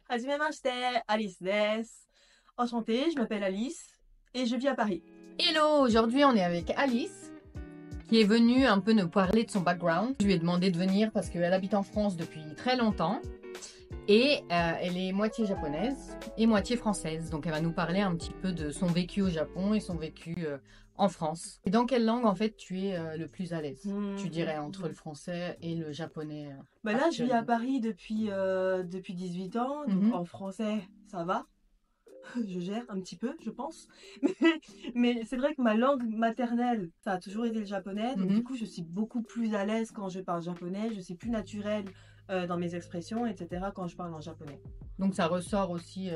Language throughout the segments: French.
Hajimemashite, Alice des. Enchantée, je m'appelle Alice et je vis à Paris. Hello, aujourd'hui on est avec Alice qui est venue un peu nous parler de son background. Je lui ai demandé de venir parce qu'elle habite en France depuis très longtemps et elle est moitié japonaise et moitié française. Donc elle va nous parler un petit peu de son vécu au Japon et son vécu en France. Et dans quelle langue en fait tu es le plus à l'aise, tu dirais, entre le français et le japonais Là, je vis à actuellement? Paris depuis 18 ans, donc en français, ça va. Je gère un petit peu, je pense. Mais c'est vrai que ma langue maternelle, ça a toujours été le japonais. Donc du coup, je suis beaucoup plus à l'aise quand je parle japonais. Je suis plus naturelle dans mes expressions, etc. quand je parle en japonais. Donc ça ressort aussi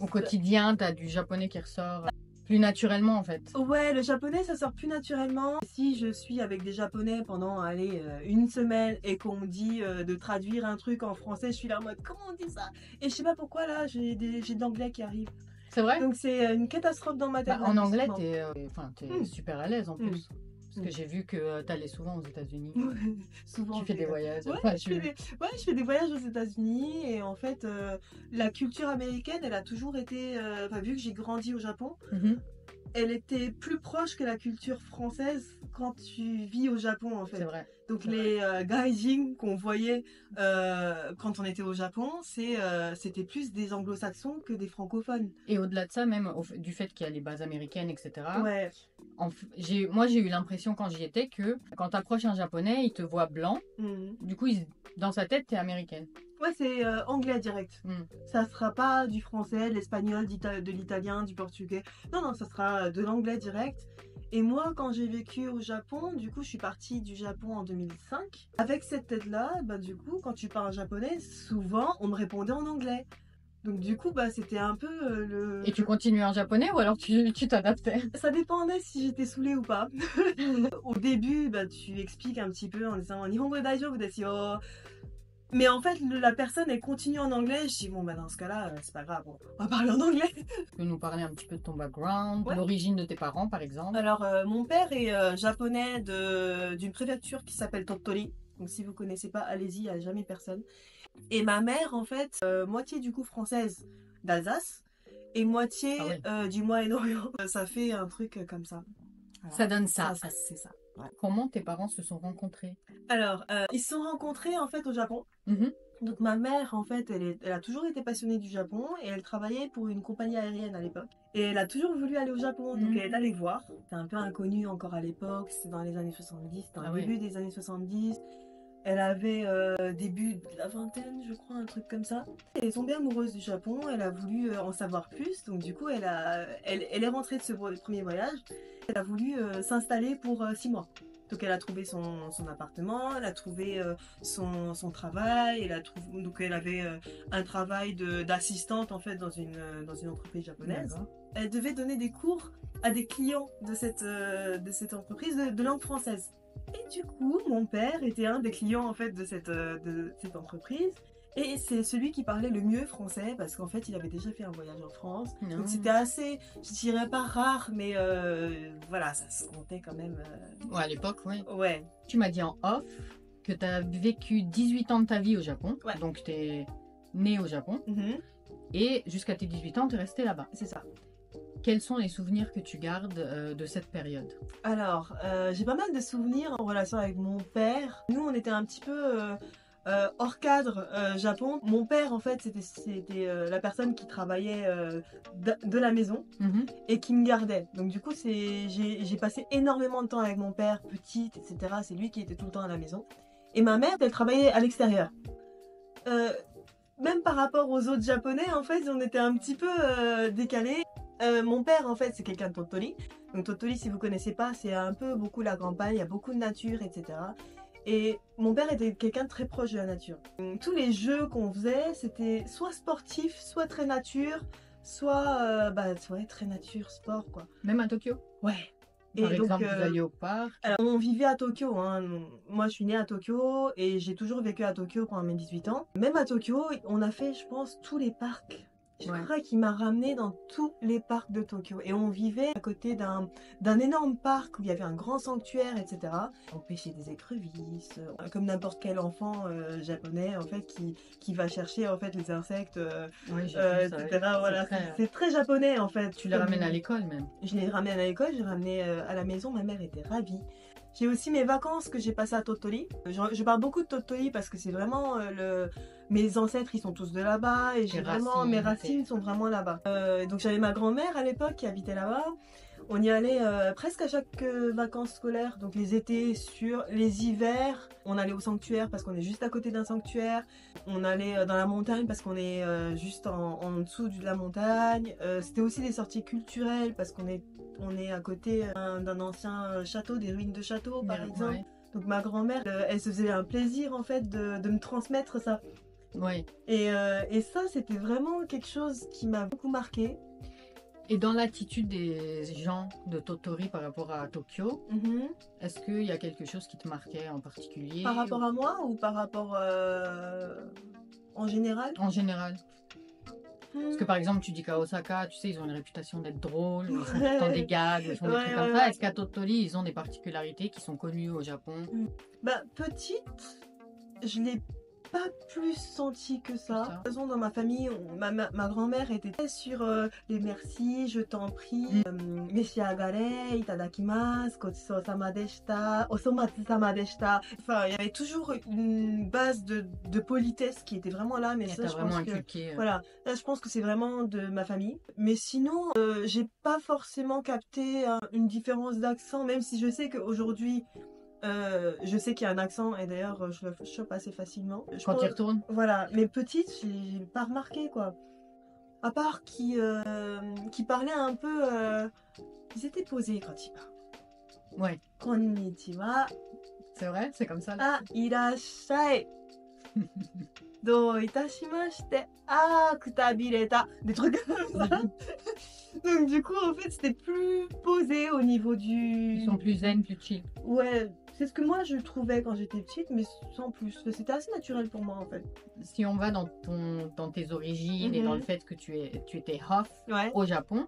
au quotidien, tu as du japonais qui ressort plus naturellement en fait. Ouais, le japonais, ça sort plus naturellement. Si je suis avec des japonais pendant, allez, une semaine et qu'on me dit de traduire un truc en français, je suis là en mode, comment on dit ça? Et je sais pas pourquoi, là, j'ai de l'anglais qui arrive. C'est vrai? Donc c'est une catastrophe dans ma tête. En anglais, d'investissement. t'es super à l'aise en Mm. plus. Parce que j'ai vu que t'allais souvent aux États-Unis. Souvent, Tu fais des voyages. ouais, Enfin, je fais des voyages aux États-Unis et en fait, la culture américaine, elle a toujours été, vu que j'ai grandi au Japon, Mhm. elle était plus proche que la culture française quand tu vis au Japon en C'est fait. vrai. Donc les gaijin qu'on voyait quand on était au Japon, c'était plus des anglo-saxons que des francophones. Et au-delà de ça, même du fait qu'il y a les bases américaines, etc. Ouais. Moi, j'ai eu l'impression quand j'y étais que quand t'approches un japonais, il te voit blanc. Mhm. Du coup, dans sa tête, t'es américaine. Ouais, c'est anglais direct. Ça sera pas du français, de l'espagnol, de l'italien, du portugais. Non, non, ça sera de l'anglais direct. Et moi, quand j'ai vécu au Japon, du coup, je suis partie du Japon en 2005. Avec cette tête-là, du coup, quand tu parles japonais, souvent, on me répondait en anglais. Donc, du coup, c'était un peu Et tu continues en japonais ou alors tu t'adaptais? Ça dépendait si j'étais saoulée ou pas. Au début, tu expliques un petit peu en disant Nihongo daijoubu desu yo. Mais en fait, la personne, elle continue en anglais. Je dis, bon, dans ce cas-là, c'est pas grave, on va parler en anglais. Tu peux nous parler un petit peu de ton background, Ouais. l'origine de tes parents, par exemple? Alors, mon père est japonais d'une préfecture qui s'appelle Tottori. Donc, si vous connaissez pas, allez-y, il n'y a jamais personne. Et ma mère, en fait, moitié du coup française d'Alsace et moitié du Moyen-Orient. Ça fait un truc comme ça. Voilà. Ça donne ça. C'est ça. Ouais. Comment tes parents se sont rencontrés? Alors, ils se sont rencontrés en fait au Japon. Donc ma mère, en fait, elle a toujours été passionnée du Japon et elle travaillait pour une compagnie aérienne à l'époque. Et elle a toujours voulu aller au Japon, donc elle est allée voir. C'était un peu inconnu encore à l'époque, c'était dans les années 70, dans le début des années 70. Elle avait début de la vingtaine, je crois, un truc comme ça. Elle est tombée amoureuse du Japon, elle a voulu en savoir plus, donc du coup, elle est rentrée de ce premier voyage. Elle a voulu s'installer pour 6 mois. Donc elle a trouvé son appartement, elle a trouvé son travail, donc elle avait un travail d'assistante en fait dans une entreprise japonaise. Elle devait donner des cours à des clients de cette entreprise de langue française. Et du coup, mon père était un des clients en fait de cette entreprise. Et c'est celui qui parlait le mieux français parce qu'en fait il avait déjà fait un voyage en France. Donc c'était assez, je dirais pas rare, mais voilà, ça se comptait quand même. Ouais, à l'époque, oui. Ouais. Tu m'as dit en off que tu as vécu 18 ans de ta vie au Japon. Ouais. Donc tu es né au Japon. Et jusqu'à tes 18 ans, tu es resté là-bas. C'est ça. Quels sont les souvenirs que tu gardes de cette période? Alors, j'ai pas mal de souvenirs en relation avec mon père. Nous, on était un petit peu hors cadre Japon. Mon père, en fait, c'était la personne qui travaillait de la maison et qui me gardait. Donc, du coup, j'ai passé énormément de temps avec mon père, petite, etc. C'est lui qui était tout le temps à la maison. Et ma mère, elle travaillait à l'extérieur. Même par rapport aux autres japonais, en fait, on était un petit peu décalés. Mon père, en fait, c'est quelqu'un de Tottori. Donc Tottori, si vous connaissez pas, c'est un peu beaucoup la campagne, il y a beaucoup de nature, etc. Et mon père était quelqu'un de très proche de la nature. Tous les jeux qu'on faisait, c'était soit sportif, soit très nature, soit très nature, sport, quoi. Même à Tokyo? Ouais. Par exemple, vous alliez au parc? Alors, on vivait à Tokyo. Moi, je suis née à Tokyo et j'ai toujours vécu à Tokyo pendant mes 18 ans. Même à Tokyo, on a fait, je pense, tous les parcs Je crois qu'il m'a ramené dans tous les parcs de Tokyo. Et on vivait à côté d'un énorme parc où il y avait un grand sanctuaire, etc. On pêchait des écrevisses, comme n'importe quel enfant japonais, en fait, qui va chercher, en fait, les insectes, etc. Voilà, c'est très japonais, en fait. Tu les ramènes à l'école, même? Je les ramène à l'école, je les ramenais à la maison. Ma mère était ravie. J'ai aussi mes vacances que j'ai passées à Tottori. Je parle beaucoup de Tottori parce que c'est vraiment mes ancêtres, ils sont tous de là-bas et mes racines sont vraiment là-bas. Donc j'avais ma grand-mère à l'époque qui habitait là-bas. On y allait presque à chaque vacances scolaires. Donc les étés sur les hivers, on allait au sanctuaire parce qu'on est juste à côté d'un sanctuaire. On allait dans la montagne parce qu'on est juste en dessous de la montagne. C'était aussi des sorties culturelles parce qu'on est à côté d'un ancien château, des ruines de château par exemple. Donc ma grand-mère, elle se faisait un plaisir en fait de me transmettre ça. Oui. Et ça, c'était vraiment quelque chose qui m'a beaucoup marqué. Et dans l'attitude des gens de Tottori par rapport à Tokyo, est-ce qu'il y a quelque chose qui te marquait en particulier? Par rapport à moi ou par rapport en général? En général. Parce que par exemple, tu dis qu'à Osaka, tu sais, ils ont une réputation d'être drôles, ils font tout le temps des gags, ils font des trucs comme ça. Est-ce qu'à Tottori, ils ont des particularités qui sont connues au Japon? Bah, petite, je l'ai pas plus senti que ça. De toute façon, dans ma famille, ma grand-mère était très sur les merci, je t'en prie, meshiagare, itadakimasu, gochisousama deshita, osomatsu-sama deshita. Enfin, il y avait toujours une base de politesse qui était vraiment là, mais ça, je pense que voilà, là, je pense que c'est vraiment de ma famille. Mais sinon, j'ai pas forcément capté une différence d'accent, même si je sais qu'aujourd'hui je sais qu'il y a un accent et d'ailleurs je le chope assez facilement. Quand tu retournes? Voilà, mais petite, j'ai pas remarqué quoi. À part qui parlaient un peu. Ils étaient posés quand ils parlent. Ouais. Konnichiwa. C'est vrai, c'est comme ça. Ah, irashai. Do itashimashite. Ah, kutabireta. Des trucs comme ça. Donc du coup, en fait, c'était plus posé au niveau du... Ils sont plus zen, plus chill. Ouais, c'est ce que moi je trouvais quand j'étais petite, mais sans plus. C'était assez naturel pour moi en fait. Si on va dans tes origines et dans le fait que tu étais Hoff au Japon,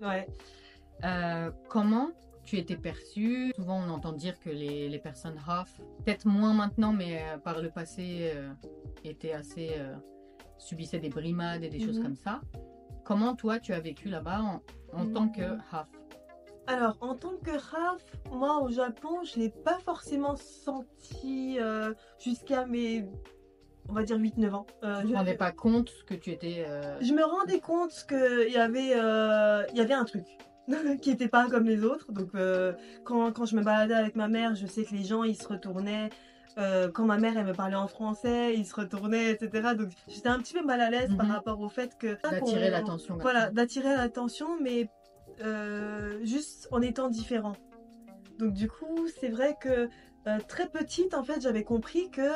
comment tu étais perçue? Souvent on entend dire que les personnes Hoff, peut-être moins maintenant, mais par le passé, étaient assez... subissaient des brimades et des choses comme ça. Comment toi tu as vécu là-bas en tant que Hoff? Alors, en tant que Raf, moi au Japon, je ne l'ai pas forcément senti jusqu'à mes, on va dire, 8-9 ans. Tu ne te rendais pas compte que tu étais... Je me rendais compte qu'il y avait un truc qui n'était pas comme les autres. Donc, quand je me baladais avec ma mère, je sais que les gens, ils se retournaient. Quand ma mère, elle me parlait en français, ils se retournaient, etc. Donc, j'étais un petit peu mal à l'aise par rapport au fait que... D'attirer l'attention. Voilà, d'attirer l'attention, mais... juste en étant différent. Donc du coup, c'est vrai que très petite, en fait, j'avais compris que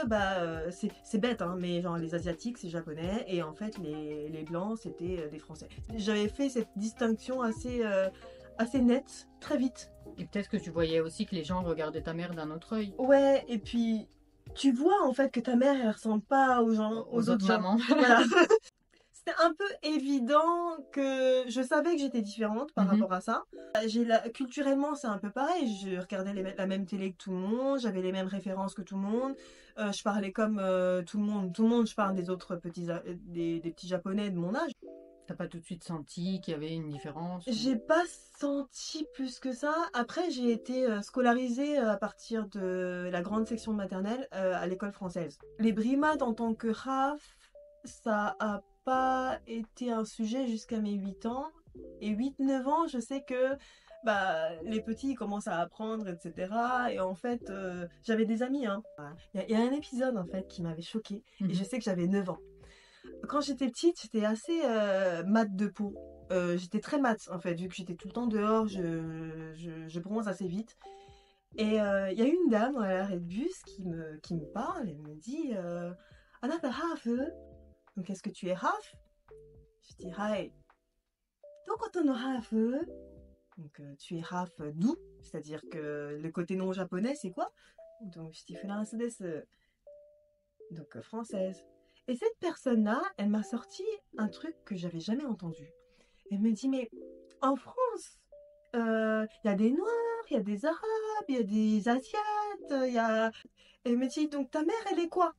c'est bête, hein, mais genre les Asiatiques, c'est japonais, et en fait, les Blancs, c'était des Français. J'avais fait cette distinction assez nette, très vite. Et peut-être que tu voyais aussi que les gens regardaient ta mère d'un autre œil. Ouais, et puis tu vois en fait que ta mère, elle ressemble pas aux autres mamans. Voilà. C'était un peu évident que je savais que j'étais différente par rapport à ça. Culturellement, c'est un peu pareil. Je regardais la même télé que tout le monde, j'avais les mêmes références que tout le monde. Je parlais comme tout le monde. Tout le monde, je parle des autres des petits japonais de mon âge. T'as pas tout de suite senti qu'il y avait une différence? J'ai pas senti plus que ça. Après, j'ai été scolarisée à partir de la grande section de maternelle à l'école française. Les brimades en tant que RAF, ça a pas été un sujet jusqu'à mes 8 ans. Et 8-9 ans, je sais que les petits commencent à apprendre, etc. Et en fait, j'avais des amis. Hein. Il y a un épisode en fait qui m'avait choquée. Et je sais que j'avais 9 ans. Quand j'étais petite, j'étais assez mat de peau. J'étais très mat en fait, vu que j'étais tout le temps dehors, je bronze assez vite. Et il y a une dame dans l'arrêt de bus qui me parle, elle me dit Anata Haf? Donc est-ce que tu es Haf? Je dis Hai. Dokoto no Haf? Donc tu es Haf d'où? C'est-à-dire que le côté non japonais, c'est quoi? Donc je dis France desu. Donc française. Et cette personne-là, elle m'a sorti un truc que j'avais jamais entendu. Elle me dit, mais en France, il y a des Noirs, il y a des Arabes, il y a des Asiates, il y a... Elle me dit, donc ta mère, elle est quoi?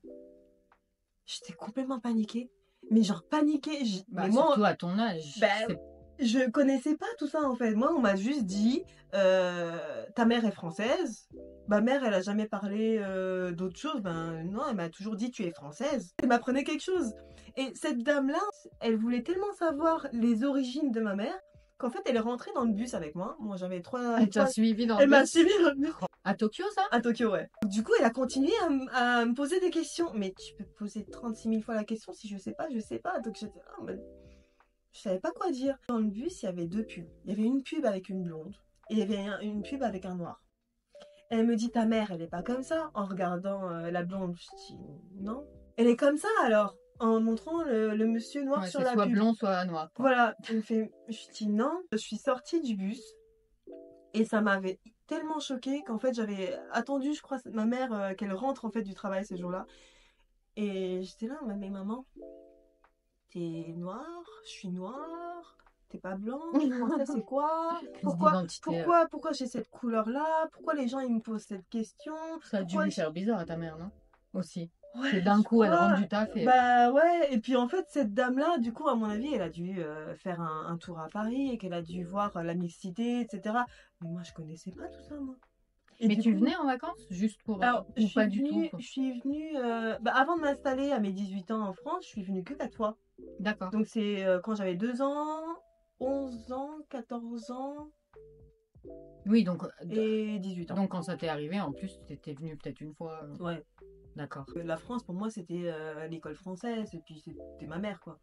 J'étais complètement paniquée. Mais genre paniquée. Bah, Mais moi, surtout à ton âge. ben, je connaissais pas tout ça en fait. Moi, on m'a juste dit, ta mère est française. Ma mère, elle a jamais parlé d'autre chose. Ben non, elle m'a toujours dit, tu es française. Elle m'apprenait quelque chose. Et cette dame-là, elle voulait tellement savoir les origines de ma mère qu'en fait, elle est rentrée dans le bus avec moi. Moi, j'avais Elle t'a suivi dans le Elle m'a bus suivi dans le bus. à Tokyo, ça? À Tokyo, ouais. Du coup, elle a continué à me poser des questions. Mais tu peux poser 36 000 fois la question. Si je sais pas, je sais pas. Donc j'étais là, mais je savais pas quoi dire. Dans le bus, il y avait deux pubs. Il y avait une pub avec une blonde et il y avait une pub avec un noir. Elle me dit, ta mère, elle est pas comme ça. En regardant la blonde, je dis, non. Elle est comme ça alors. En montrant le monsieur noir sur c'est la soit pub. blond, soit noir. Quoi. Voilà. Elle me fait, je dis non. Je suis sortie du bus et ça m'avait tellement choquée qu'en fait, j'avais attendu, je crois, ma mère qu'elle rentre en fait du travail ce jour-là. Et j'étais là, mais maman, t'es noir, je suis noire, t'es pas blanc, français c'est quoi? Pourquoi j'ai cette couleur-là? Pourquoi les gens ils me posent cette question? Ça a dû lui faire bizarre à ta mère, non? Aussi. Ouais, que d'un coup elle rentre du taf et... Bah ouais, et puis en fait cette dame-là, du coup à mon avis, elle a dû faire un tour à Paris et qu'elle a dû voir la mixité, etc. Mais moi je connaissais pas tout ça, moi. Et Mais tu coup, venais en vacances juste pour... alors, ou pas du tout je suis venue, avant de m'installer à mes 18 ans en France, je suis venue que 4 fois. D'accord. Donc c'est quand j'avais 2 ans, 11 ans, 14 ans. Oui, donc... Et 18 ans. Donc quand ça t'est arrivé, en plus, t'étais venue peut-être une fois. Ouais. D'accord. La France, pour moi, c'était l'école française, et puis c'était ma mère, quoi.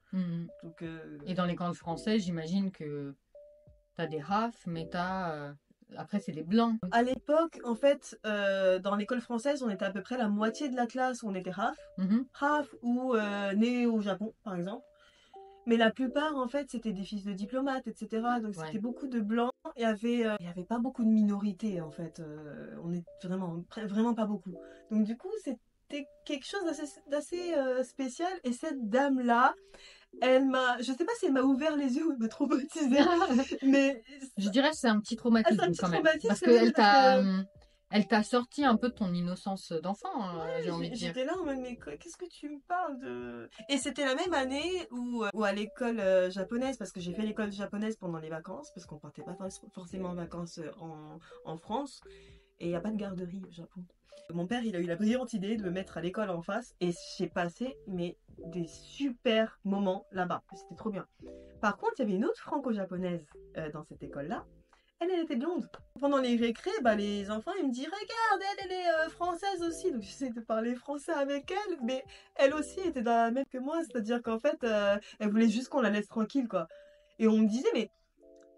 Donc, Et dans l'école française, j'imagine que t'as des RAF, mais t'as... Après, c'est des blancs. À l'époque, en fait, dans l'école française, on était à peu près la moitié de la classe où on était RAF. RAF ou né au Japon, par exemple. Mais la plupart, en fait, c'était des fils de diplomates, etc. Donc c'était beaucoup de blancs. Il y avait pas beaucoup de minorités, en fait. On est vraiment pas beaucoup. Donc du coup, c'était quelque chose d'assez spécial. Et cette dame-là, je sais pas si elle m'a ouvert les yeux ou elle m'a traumatisée, mais je dirais que c'est un petit traumatisme, quand même. Parce que elle t'a sorti un peu de ton innocence d'enfant, j'ai envie de dire. J'étais là en mode, mais qu'est-ce que tu me parles de... Et c'était la même année où à l'école japonaise, parce que j'ai fait l'école japonaise pendant les vacances, parce qu'on partait pas forcément en vacances en France, et il n'y a pas de garderie au Japon. Mon père, il a eu la brillante idée de me mettre à l'école en face, et j'ai passé des super moments là-bas. C'était trop bien. Par contre, il y avait une autre franco-japonaise dans cette école-là. Elle était blonde. Pendant les récrés, les enfants, ils me disent, regarde, elle est française aussi. Donc j'essaie de parler français avec elle, mais elle aussi était dans la même que moi. C'est-à-dire qu'en fait, elle voulait juste qu'on la laisse tranquille, quoi. Et on me disait, mais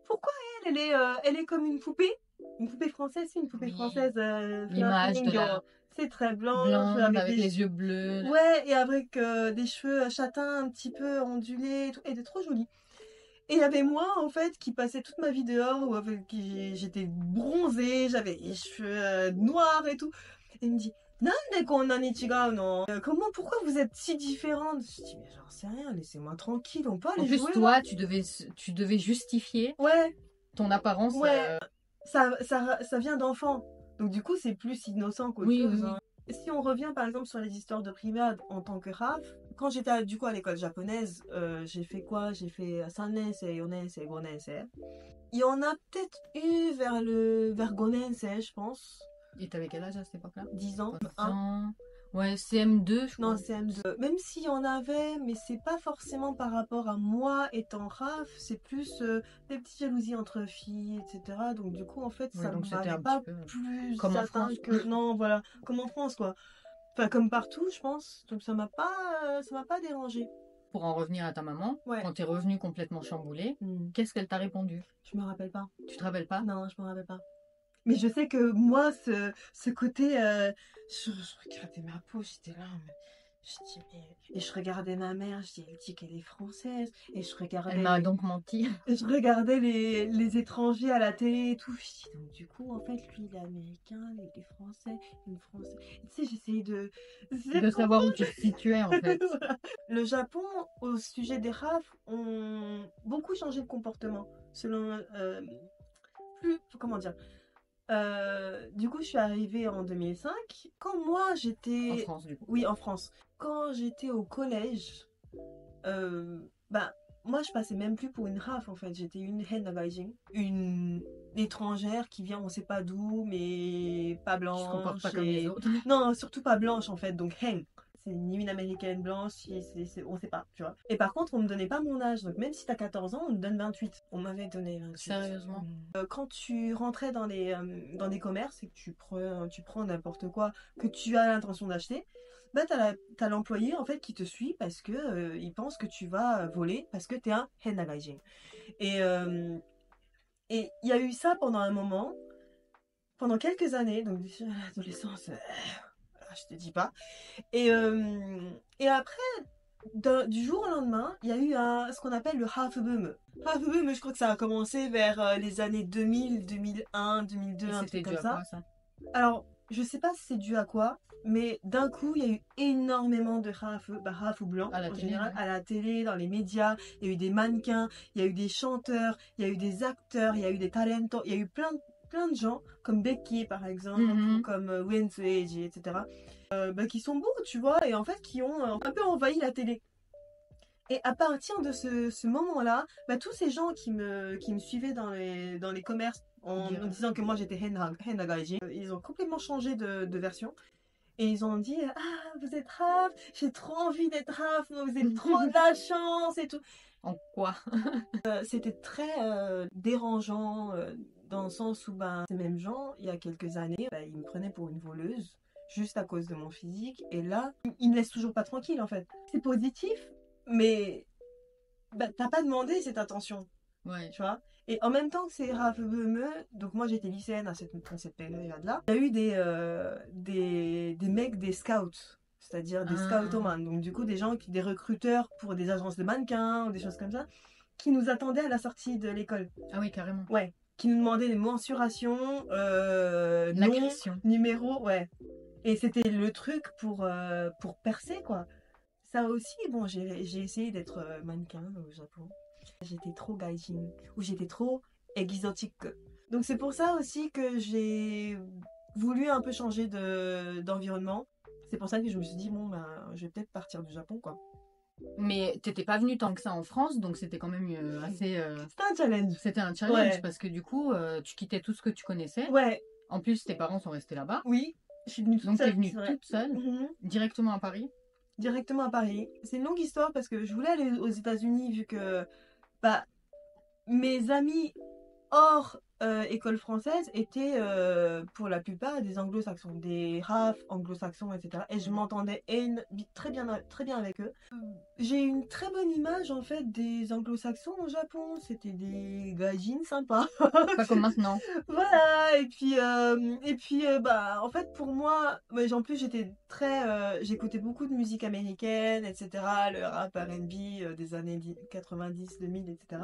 pourquoi elle est comme une poupée? Une poupée française, c'est une poupée française. L'image de la... C'est très blanche, blonde, avec les yeux bleus. Ouais, et avec des cheveux châtains un petit peu ondulés et tout. Elle était trop jolie. Et il y avait moi, en fait, qui passais toute ma vie dehors, où j'étais bronzée, j'avais les cheveux noirs et tout. Et il me dit, Nande konna ni chigau no? Pourquoi vous êtes si différentes? Je dis, mais j'en sais rien, laissez-moi tranquille, on peut aller jouer. En plus, toi, tu devais justifier ton apparence. Ouais, ça vient d'enfant. Donc du coup, c'est plus innocent qu'autre chose. Hein. Si on revient par exemple sur les histoires de primaire en tant que RAF, quand j'étais du coup à l'école japonaise, j'ai fait quoi? J'ai fait 3年生, 4年生, 5年生. Il y en a peut-être eu vers Gonensei, je pense. Et t'avais quel âge à cette époque-là? 10 ans. Ouais, CM2, je crois. Non, CM2. Même s'il y en avait, mais c'est pas forcément par rapport à moi étant RAF, c'est plus des petites jalousies entre filles, etc. Donc du coup, en fait, ça ne m'avait pas plus atteint que... Non, voilà, comme en France, quoi. Enfin, comme partout, je pense. Donc ça m'a pas dérangé. Pour en revenir à ta maman, quand t'es revenue complètement chamboulée, qu'est-ce qu'elle t'a répondu? Je me rappelle pas. Tu te rappelles pas? Non, je me rappelle pas. Mais je sais que moi, ce côté, je regardais ma peau, j'étais là, Je dis, et je regardais ma mère, je dis, elle dit qu'elle est française. Et je regardais. Elle m'a donc menti. Et je regardais les étrangers à la télé et tout. Je dis, donc du coup, en fait, lui, il est américain, lui, il est français, une française. Et tu sais, j'essayais de. De savoir où tu te situais, en fait. Voilà. Le Japon, au sujet des rafles, ont beaucoup changé de comportement. Selon. Plus. Comment dire? Du coup, je suis arrivée en 2005. Quand moi, j'étais. En France, du coup. Oui, en France. Quand j'étais au collège, bah, moi, je passais même plus pour une raf, en fait. J'étais une Gaijin, une étrangère qui vient, on sait pas d'où, mais pas Qui se comporte blanche. pas comme les autres. Non, surtout pas blanche, en fait. Donc, hen. C'est ni une américaine blanche, on sait pas, tu vois. Et par contre, on me donnait pas mon âge. Donc, même si t'as 14 ans, on me donne 28. On m'avait donné 28. Sérieusement. Quand tu rentrais dans des commerces et que tu prends n'importe quoi que tu as l'intention d'acheter, bah t'as l'employé en fait qui te suit parce que il pense que tu vas voler parce que t'es un henagaijin. Et il y a eu ça pendant un moment, pendant quelques années, donc déjà l'adolescence, je te dis pas. Et après, du jour au lendemain, il y a eu ce qu'on appelle le half boom. Half boom, je crois que ça a commencé vers les années 2000, 2001, 2002, Et un c'était truc dû comme à quoi, ça. ça? Alors, je sais pas si c'est dû à quoi, mais d'un coup, il y a eu énormément de half blancs À la en télé, général, ouais. à la télé, dans les médias. Il y a eu des mannequins, il y a eu des chanteurs, il y a eu des acteurs, il y a eu des talentos, il y a eu plein de gens, comme Becky par exemple, ou comme Wednesday, etc. Qui sont beaux, tu vois, et en fait qui ont un peu envahi la télé. Et à partir de ce moment-là, tous ces gens qui me suivaient dans les commerces en disant que moi j'étais Henagaiji, ils ont complètement changé de version. Et ils ont dit, ah, vous êtes Raph, j'ai trop envie d'être Raph, vous avez trop de la chance et tout. En quoi? C'était très dérangeant dans le sens où ces mêmes gens, il y a quelques années, ils me prenaient pour une voleuse juste à cause de mon physique. Et là, ils me laissent toujours pas tranquille en fait. C'est positif, mais t'as pas demandé cette attention, Ouais. tu vois. Et en même temps que c'est Raph Böhme, donc moi j'étais lycéenne à cette période-là, il y a eu des mecs des scouts. C'est-à-dire des scoutoman, donc du coup des recruteurs pour des agences de mannequins ou des choses comme ça, qui nous attendaient à la sortie de l'école. Ah oui, carrément. Ouais, qui nous demandaient des mensurations, nom, numéro, ouais. Et c'était le truc pour percer, quoi. Ça aussi, bon, j'ai essayé d'être mannequin au Japon. J'étais trop gaijin, ou j'étais trop exotique. Donc c'est pour ça aussi que j'ai voulu un peu changer d'environnement. C'est pour ça que je me suis dit, bon, je vais peut-être partir du Japon, quoi. Mais t'étais pas venue tant que ça en France, donc c'était quand même assez... C'était un challenge. C'était un challenge, Ouais. parce que du coup, tu quittais tout ce que tu connaissais. Ouais. En plus, tes parents sont restés là-bas. Oui, je suis venue toute donc seule. Donc t'es venue toute seule, directement à Paris. Directement à Paris. C'est une longue histoire parce que je voulais aller aux États-Unis vu que mes amis hors école française étaient pour la plupart des anglo-saxons, des RAF anglo-saxons, etc. Et je m'entendais très bien avec eux. J'ai une très bonne image en fait des anglo-saxons au Japon. C'était des gaijins sympas. Pas comme maintenant. Voilà, et puis en fait pour moi, en plus j'écoutais beaucoup de musique américaine, etc., le rap R&B des années 90, 2000, etc.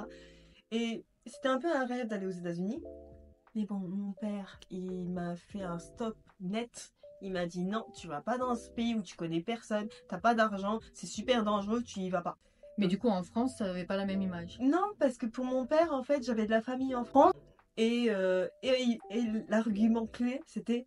Et c'était un peu un rêve d'aller aux États-Unis. Mais bon, mon père, il m'a fait un stop net. Il m'a dit non, tu vas pas dans ce pays où tu connais personne, t'as pas d'argent, c'est super dangereux, tu y vas pas. Mais du coup, en France, ça avait pas la même image. Non, parce que pour mon père, en fait, j'avais de la famille en France. Et l'argument clé, c'était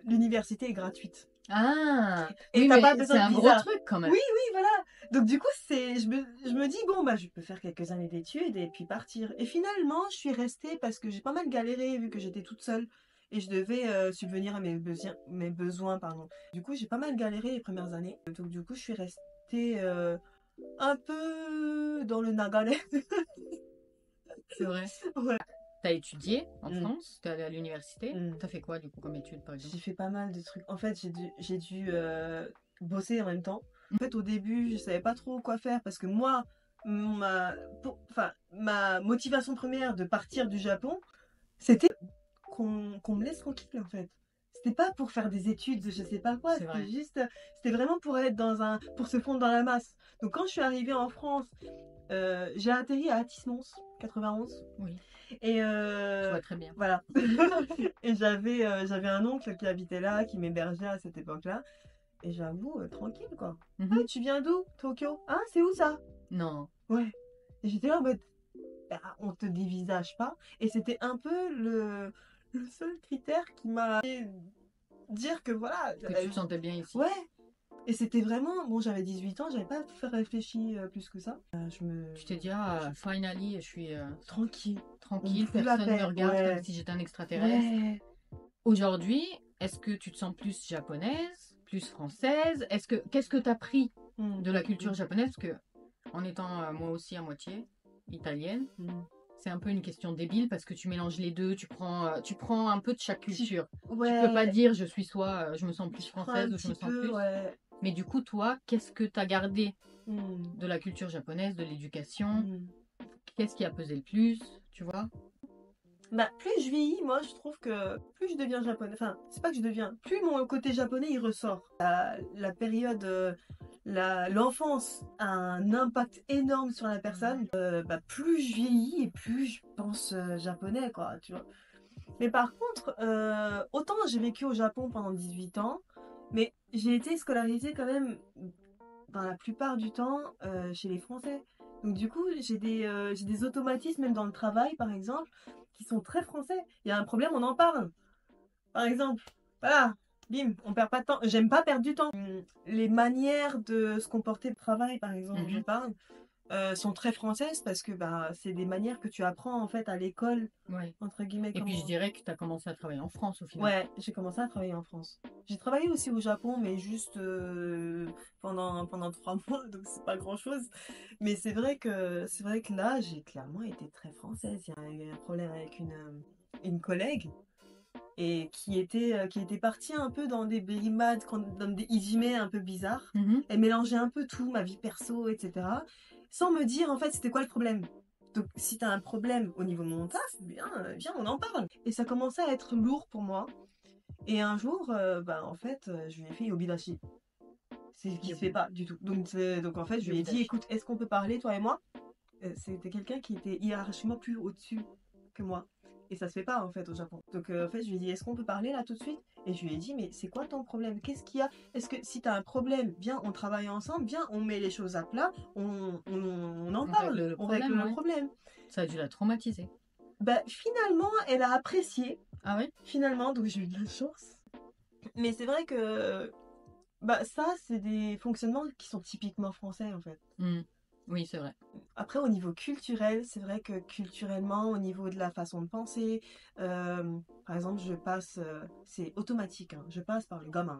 l'université est gratuite. Ah, et oui, t'as mais pas besoin c'est de un visa. gros truc quand même. Oui, voilà. Donc du coup, je me dis, bon, je peux faire quelques années d'études et puis partir. Et finalement, je suis restée parce que j'ai pas mal galéré vu que j'étais toute seule. Et je devais subvenir à mes besoins, pardon. Du coup, j'ai pas mal galéré les premières années. Donc du coup, je suis restée un peu dans le Nagare. C'est vrai. Ouais. T'as étudié en France, t'es allée à l'université. T'as fait quoi du coup comme études par exemple? J'ai fait pas mal de trucs. En fait, j'ai dû bosser en même temps. En fait, au début, je savais pas trop quoi faire parce que moi, ma motivation première de partir du Japon, c'était qu'on me laisse tranquille en fait. C'était pas pour faire des études, je sais pas quoi. C'est vrai. C'était vraiment pour être pour se fondre dans la masse. Donc quand je suis arrivée en France, j'ai atterri à Athis-Mons, 91. Oui, Et je vois très bien. voilà. Et j'avais un oncle qui habitait là, qui m'hébergeait à cette époque-là. Et j'avoue, tranquille quoi. Ah, tu viens d'où? Tokyo? Ah, c'est où ça? Non. Ouais. Et j'étais là en mode, bah, on te dévisage pas. Et c'était un peu le seul critère qui m'a fait dire que voilà. Que tu te sentais bien ici. Ouais. Et c'était vraiment, bon, j'avais 18 ans, j'avais pas réfléchi plus que ça. Tu t'es dit, finally, je suis tranquille. tranquille, On fout la personne ne paix, me regarde ouais. comme si j'étais un extraterrestre. Ouais. Aujourd'hui, est-ce que tu te sens plus japonaise, plus française? Qu'est-ce que tu as pris de la culture japonaise? Parce que, en étant moi aussi à moitié italienne, c'est un peu une question débile parce que tu mélanges les deux, tu prends un peu de chaque culture. Ouais. Tu peux pas dire je suis soit je me sens plus française ou je me sens plus. Ouais. Mais du coup, toi, qu'est-ce que tu as gardé de la culture japonaise, de l'éducation? Qu'est-ce qui a pesé le plus, tu vois? Bah, plus je vieillis, moi, je trouve que plus je deviens japonais. Enfin, c'est pas que je deviens. Plus mon côté japonais, il ressort. La période, l'enfance a un impact énorme sur la personne. Bah, plus je vieillis et plus je pense japonais, quoi, tu vois. Mais par contre, autant j'ai vécu au Japon pendant 18 ans, mais j'ai été scolarisée quand même, dans la plupart du temps, chez les Français. Donc du coup, j'ai des automatismes, même dans le travail, par exemple, qui sont très français. Il y a un problème, on en parle. Par exemple, voilà, bim, on perd pas de temps. J'aime pas perdre du temps. Les manières de se comporter au travail, par exemple, je parle, sont très françaises parce que bah, c'est des manières que tu apprends en fait à l'école, Ouais. entre guillemets. Et puis je dirais que tu as commencé à travailler en France au final. Ouais, j'ai commencé à travailler en France. J'ai travaillé aussi au Japon, mais juste pendant 3 mois, donc c'est pas grand-chose. Mais c'est vrai que là, j'ai clairement été très française. Il y a eu un problème avec une collègue et qui était partie un peu dans des brimades, dans des izumés un peu bizarres. Elle mélangeait un peu tout, ma vie perso, etc. Sans me dire en fait c'était quoi le problème. Donc si t'as un problème au niveau de mon taf, viens, on en parle. Et ça commençait à être lourd pour moi. Et un jour, en fait, je lui ai fait Yobidashi. C'est ce qui se fait pas du tout. Donc en fait, je lui ai dit, écoute, est-ce qu'on peut parler, toi et moi? C'était quelqu'un qui était hiérarchiquement plus au-dessus que moi. Et ça se fait pas en fait au Japon. Donc en fait, je lui ai dit, est-ce qu'on peut parler là tout de suite? Et je lui ai dit, mais c'est quoi ton problème? Qu'est-ce qu'il y a? Est-ce que si tu as un problème, viens, on travaille ensemble, viens, on met les choses à plat, on en parle, on règle le problème. Ça a dû la traumatiser. Bah, finalement, elle a apprécié. Ah ouais? Finalement, donc j'ai eu de la chance. Mais c'est vrai que bah, ça, c'est des fonctionnements qui sont typiquement français en fait. Oui, c'est vrai. Après, au niveau culturel, c'est vrai que culturellement, au niveau de la façon de penser, par exemple, c'est automatique, hein, je passe par le gamin.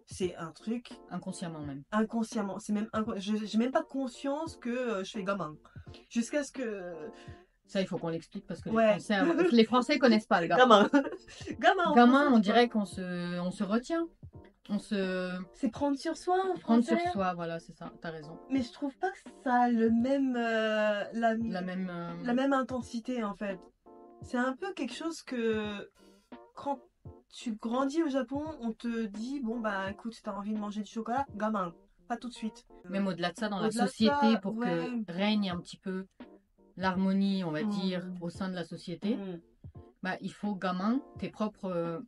C'est un truc. Inconsciemment même. Inconsciemment. C'est même j'ai même pas conscience que je fais gamin. Jusqu'à ce que. Ça, il faut qu'on l'explique parce que Ouais. les Français connaissent pas le gamin. Gamin, on dirait qu'on se retient. C'est prendre sur soi en Prendre français. sur soi, voilà, c'est ça, t'as raison. Mais je trouve pas que ça a le même, la même même intensité en fait. C'est un peu quelque chose que quand tu grandis au Japon, on te dit bon bah écoute, t'as envie de manger du chocolat, gamin, pas tout de suite. Même au-delà de ça, dans la société, pour que règne un petit peu l'harmonie, on va dire, au sein de la société, bah il faut gamin, tes propres,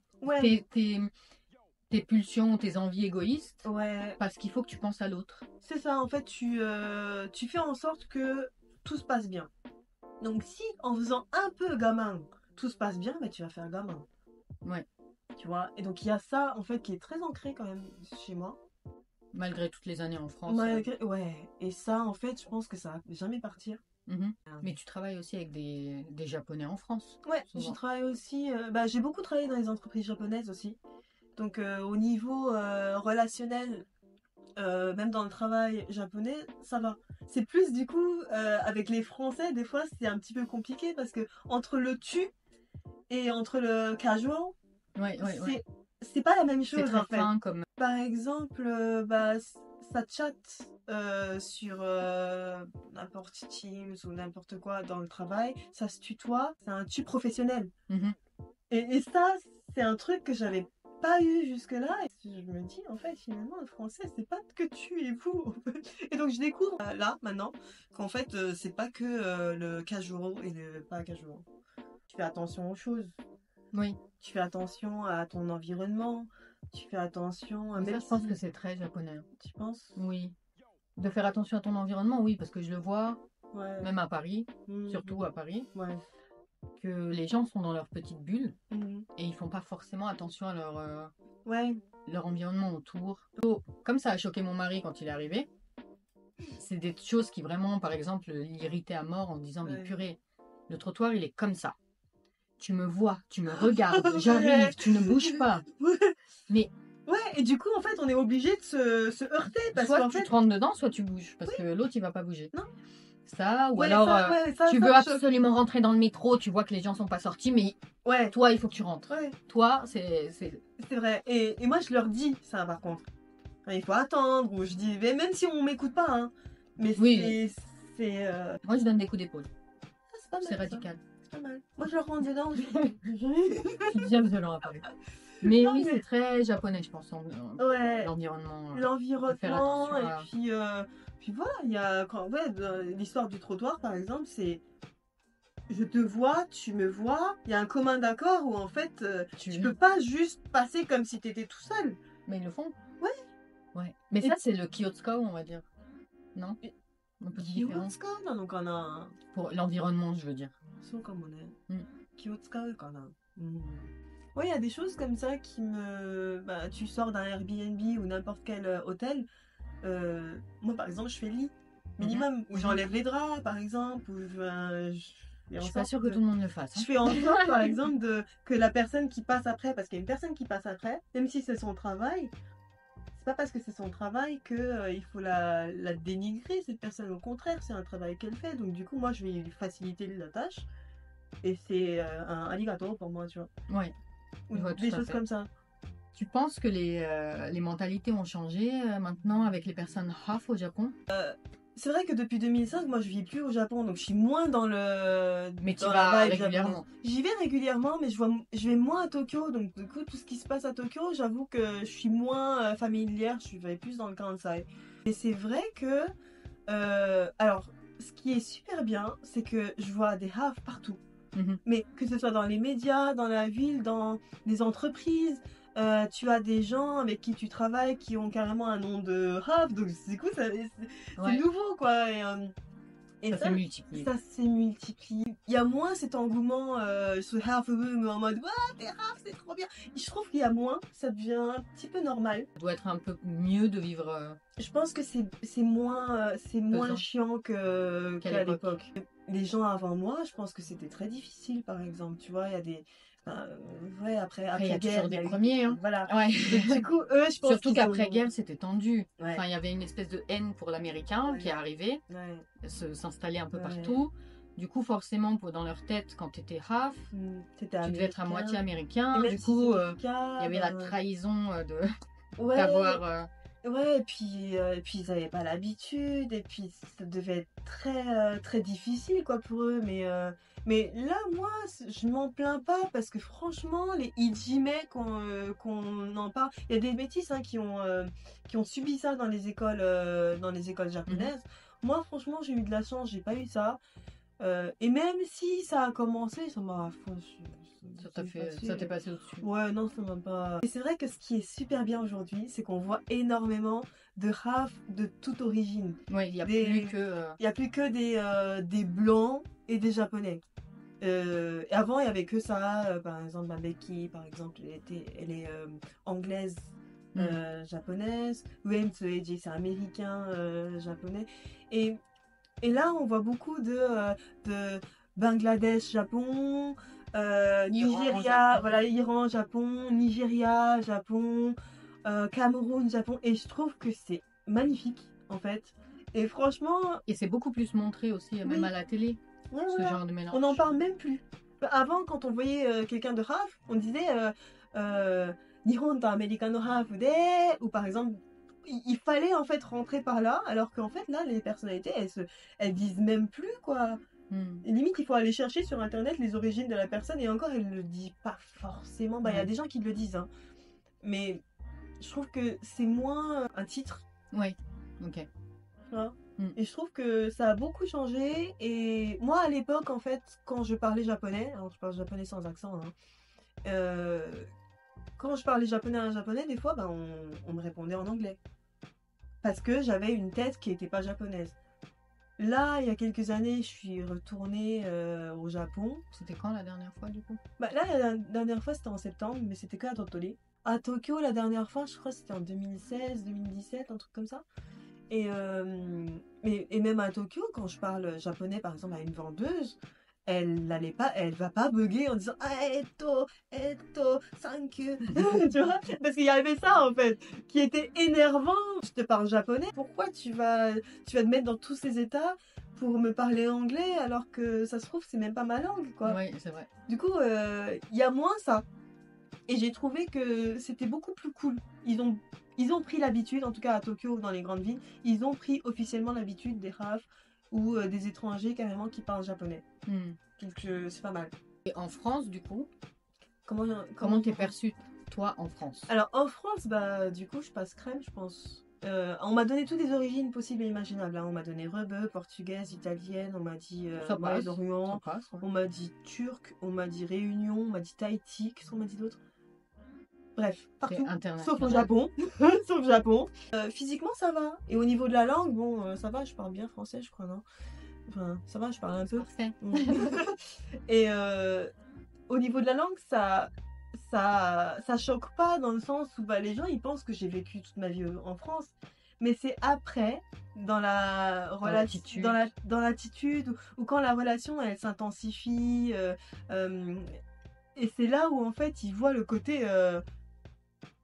tes pulsions, tes envies égoïstes, parce qu'il faut que tu penses à l'autre. C'est ça, en fait, tu fais en sorte que tout se passe bien. Donc si en faisant un peu gamin, tout se passe bien, bah, tu vas faire gamin. Ouais. Tu vois. Et donc il y a ça en fait qui est très ancré quand même chez moi. Malgré toutes les années en France. Ouais. Et ça en fait, je pense que ça va jamais partir. Mais tu travailles aussi avec des Japonais en France. Ouais, je travaille aussi. J'ai beaucoup travaillé dans les entreprises japonaises aussi. Donc au niveau relationnel, même dans le travail japonais, ça va. C'est plus du coup avec les Français, des fois c'est un petit peu compliqué parce que entre le tu et entre le casual, c'est pas la même chose très en fait. fin comme. Par exemple, ça chatte sur n'importe Teams ou n'importe quoi dans le travail, ça se tutoie, c'est un tu professionnel. Et ça, c'est un truc que j'avais pas eu jusque-là. Et je me dis, en fait, finalement, le français, c'est pas que tu et vous. En fait. Et donc, je découvre là, maintenant, qu'en fait, c'est pas que le Kajuro et le pas Kajuro. Tu fais attention aux choses. Oui. Tu fais attention à ton environnement. Tu fais attention à... Mais ça, je pense que c'est très japonais. Tu penses? Oui. De faire attention à ton environnement, oui, parce que je le vois, Ouais. même à Paris, surtout à Paris, Ouais. que les gens sont dans leur petite bulle Mhm. et ils font pas forcément attention à Ouais. leur environnement autour. Comme ça a choqué mon mari quand il est arrivé, c'est des choses qui vraiment, par exemple, l'irritaient à mort en disant, mais purée, le trottoir, il est comme ça. Tu me vois, tu me regardes, j'arrive, tu ne bouges pas. Mais ouais, et du coup, en fait, on est obligé de se heurter. Parce soit qu'en tu fait... te rentres dedans, soit tu bouges, parce que l'autre, il va pas bouger. Non. Ça, ou ouais, alors ça, tu veux absolument rentrer dans le métro, tu vois que les gens sont pas sortis, mais toi, il faut que tu rentres. Ouais. Toi, c'est vrai. Et moi, je leur dis ça, par contre. Il faut attendre, ou je dis, mais même si on m'écoute pas, hein. Mais oui. c'est... Moi, je donne des coups d'épaule. Ah, c'est radical. C'est pas mal. Moi, je leur rentre dedans. C'est bien violent à Paris. Mais non, oui, c'est très japonais, je pense, l'environnement. L'environnement, et puis voilà, il y a l'histoire du trottoir, par exemple, c'est je te vois, tu me vois, il y a un commun d'accord où en fait, tu peux pas juste passer comme si tu étais tout seul. Mais ils le font. Ouais. Mais ça, c'est le Kyotsuka, on va dire. Non? Un peu différent. Kyotsuka, non, donc on a... Pour l'environnement, je veux dire. C'est comme on est. Kyotsuka, on a... Ouais, il y a des choses comme ça qui me... Bah, tu sors d'un Airbnb ou n'importe quel hôtel. Moi, par exemple, je fais le lit. Minimum. Où j'enlève les draps, par exemple. Ou je suis pas sûre que tout le monde le fasse. Hein. Je fais en sorte, par exemple, que la personne qui passe après, parce qu'il y a une personne qui passe après, même si c'est son travail, c'est pas parce que c'est son travail que il faut la dénigrer, cette personne. Au contraire, c'est un travail qu'elle fait. Donc, du coup, moi, je vais lui faciliter la tâche. Et c'est un arigato pour moi, tu vois. Ouais. Ou des choses comme ça. Tu penses que les mentalités ont changé maintenant avec les personnes half au Japon? C'est vrai que depuis 2005, moi je vis plus au Japon, donc je suis moins dans le. Mais tu vas régulièrement. J'y vais régulièrement, mais je vais moins à Tokyo, donc du coup tout ce qui se passe à Tokyo, j'avoue que je suis moins familière, je vais plus dans le Kansai. Et c'est vrai que, alors, ce qui est super bien, c'est que je vois des half partout. Mais que ce soit dans les médias, dans la ville, dans les entreprises. Tu as des gens avec qui tu travailles qui ont carrément un nom de half, donc du coup c'est nouveau quoi. Et ça s'est multiplié. Ça s'est multiplié. Il y a moins cet engouement, ce half boom en mode ouais t'es half c'est trop bien. Et je trouve qu'il y a moins, ça devient un petit peu normal. Ça doit être un peu mieux de vivre. Je pense que c'est moins chiant qu'à l'époque. Les gens avant moi, je pense que c'était très difficile par exemple. Tu vois, il y a des après il y a guerre, toujours des premiers. Hein. Voilà. Ouais. Du coup, eux, je pense surtout qu'après guerre, c'était tendu. Ouais. Enfin, il y avait une espèce de haine pour l'américain qui est arrivé, s'installer un peu partout. Du coup, forcément, dans leur tête, quand tu étais half, tu devais être à moitié américain. Du coup, il y avait la trahison d'avoir. Ouais, et puis ils n'avaient pas l'habitude, et puis ça devait être très, très difficile quoi pour eux. Mais là, moi, je m'en plains pas parce que franchement, les hijime qu'on en parle, il y a des métis qui ont subi ça dans les écoles japonaises. Moi, franchement, j'ai eu de la chance, j'ai pas eu ça. Et même si ça a commencé, ça m'a... Ça t'est passé au-dessus. Ouais, non, ça m'a pas... Et c'est vrai que ce qui est super bien aujourd'hui, c'est qu'on voit énormément de half de toute origine. Ouais, il n'y a plus que... Il n'y a plus que des blancs et des japonais. Et avant, il n'y avait que ça. Par exemple, Becky, par exemple, elle est anglaise, japonaise. Wayne Tsueji, c'est américain, japonais. Et là, on voit beaucoup de Bangladesh, Japon, Nigeria, voilà, Iran, Japon, Nigeria, Japon, Cameroun, Japon. Et je trouve que c'est magnifique, en fait. Et franchement... Et c'est beaucoup plus montré aussi, même à la télé, ce genre de mélange. On n'en parle même plus. Avant, quand on voyait quelqu'un de half, on disait Nihon to Americano half de... Ou par exemple... Il fallait en fait rentrer par là, alors qu'en fait là les personnalités elles disent même plus quoi. Et limite, il faut aller chercher sur internet les origines de la personne, et encore, elle le dit pas forcément. Bah, il y a des gens qui le disent, hein. Mais je trouve que c'est moins un titre. Oui, ok. Hein. Et je trouve que ça a beaucoup changé. Et moi, à l'époque, en fait, quand je parlais japonais, alors je parle japonais sans accent, hein, quand je parlais japonais à un japonais, des fois, bah, on me répondait en anglais. Parce que j'avais une tête qui n'était pas japonaise. Là, il y a quelques années, je suis retournée au Japon. C'était quand la dernière fois, du coup? Bah, là, la dernière fois, c'était en septembre, mais c'était que à Totole. À Tokyo, la dernière fois, je crois que c'était en 2016, 2017, un truc comme ça. Et même à Tokyo, quand je parle japonais, par exemple, à une vendeuse, elle va pas bugger en disant ah, eto, thank you. Tu vois, parce qu'il y avait ça en fait qui était énervant. Je te parle japonais, pourquoi tu vas te mettre dans tous ces états pour me parler anglais alors que ça se trouve c'est même pas ma langue, quoi. Oui, c'est vrai. Du coup, il y a moins ça. Et j'ai trouvé que c'était beaucoup plus cool. Ils ont pris l'habitude, en tout cas à Tokyo, dans les grandes villes, ils ont pris officiellement l'habitude des RAF ou des étrangers carrément qui parlent japonais. Donc c'est pas mal. Et en France, du coup, comment t'es perçue, toi, en France? Alors en France, bah du coup, je passe crème, je pense. On m'a donné toutes les origines possibles et imaginables. Hein. On m'a donné rebeu, portugaise, italienne, on m'a dit Moyen-Orient, on m'a dit turc, on m'a dit Réunion, on m'a dit Tahiti, qu'est-ce qu'on m'a dit d'autre? Bref, partout, sauf au Japon. Sauf au Japon. Physiquement, ça va. Et au niveau de la langue, bon, ça va, je parle bien français, je crois, non? Enfin, ça va, je parle un peu. Parfait. Et au niveau de la langue, ça choque pas dans le sens où bah, les gens, ils pensent que j'ai vécu toute ma vie en France. Mais c'est après, dans la relation, dans l'attitude, ou quand la relation, elle s'intensifie. Et c'est là où, en fait, ils voient le côté...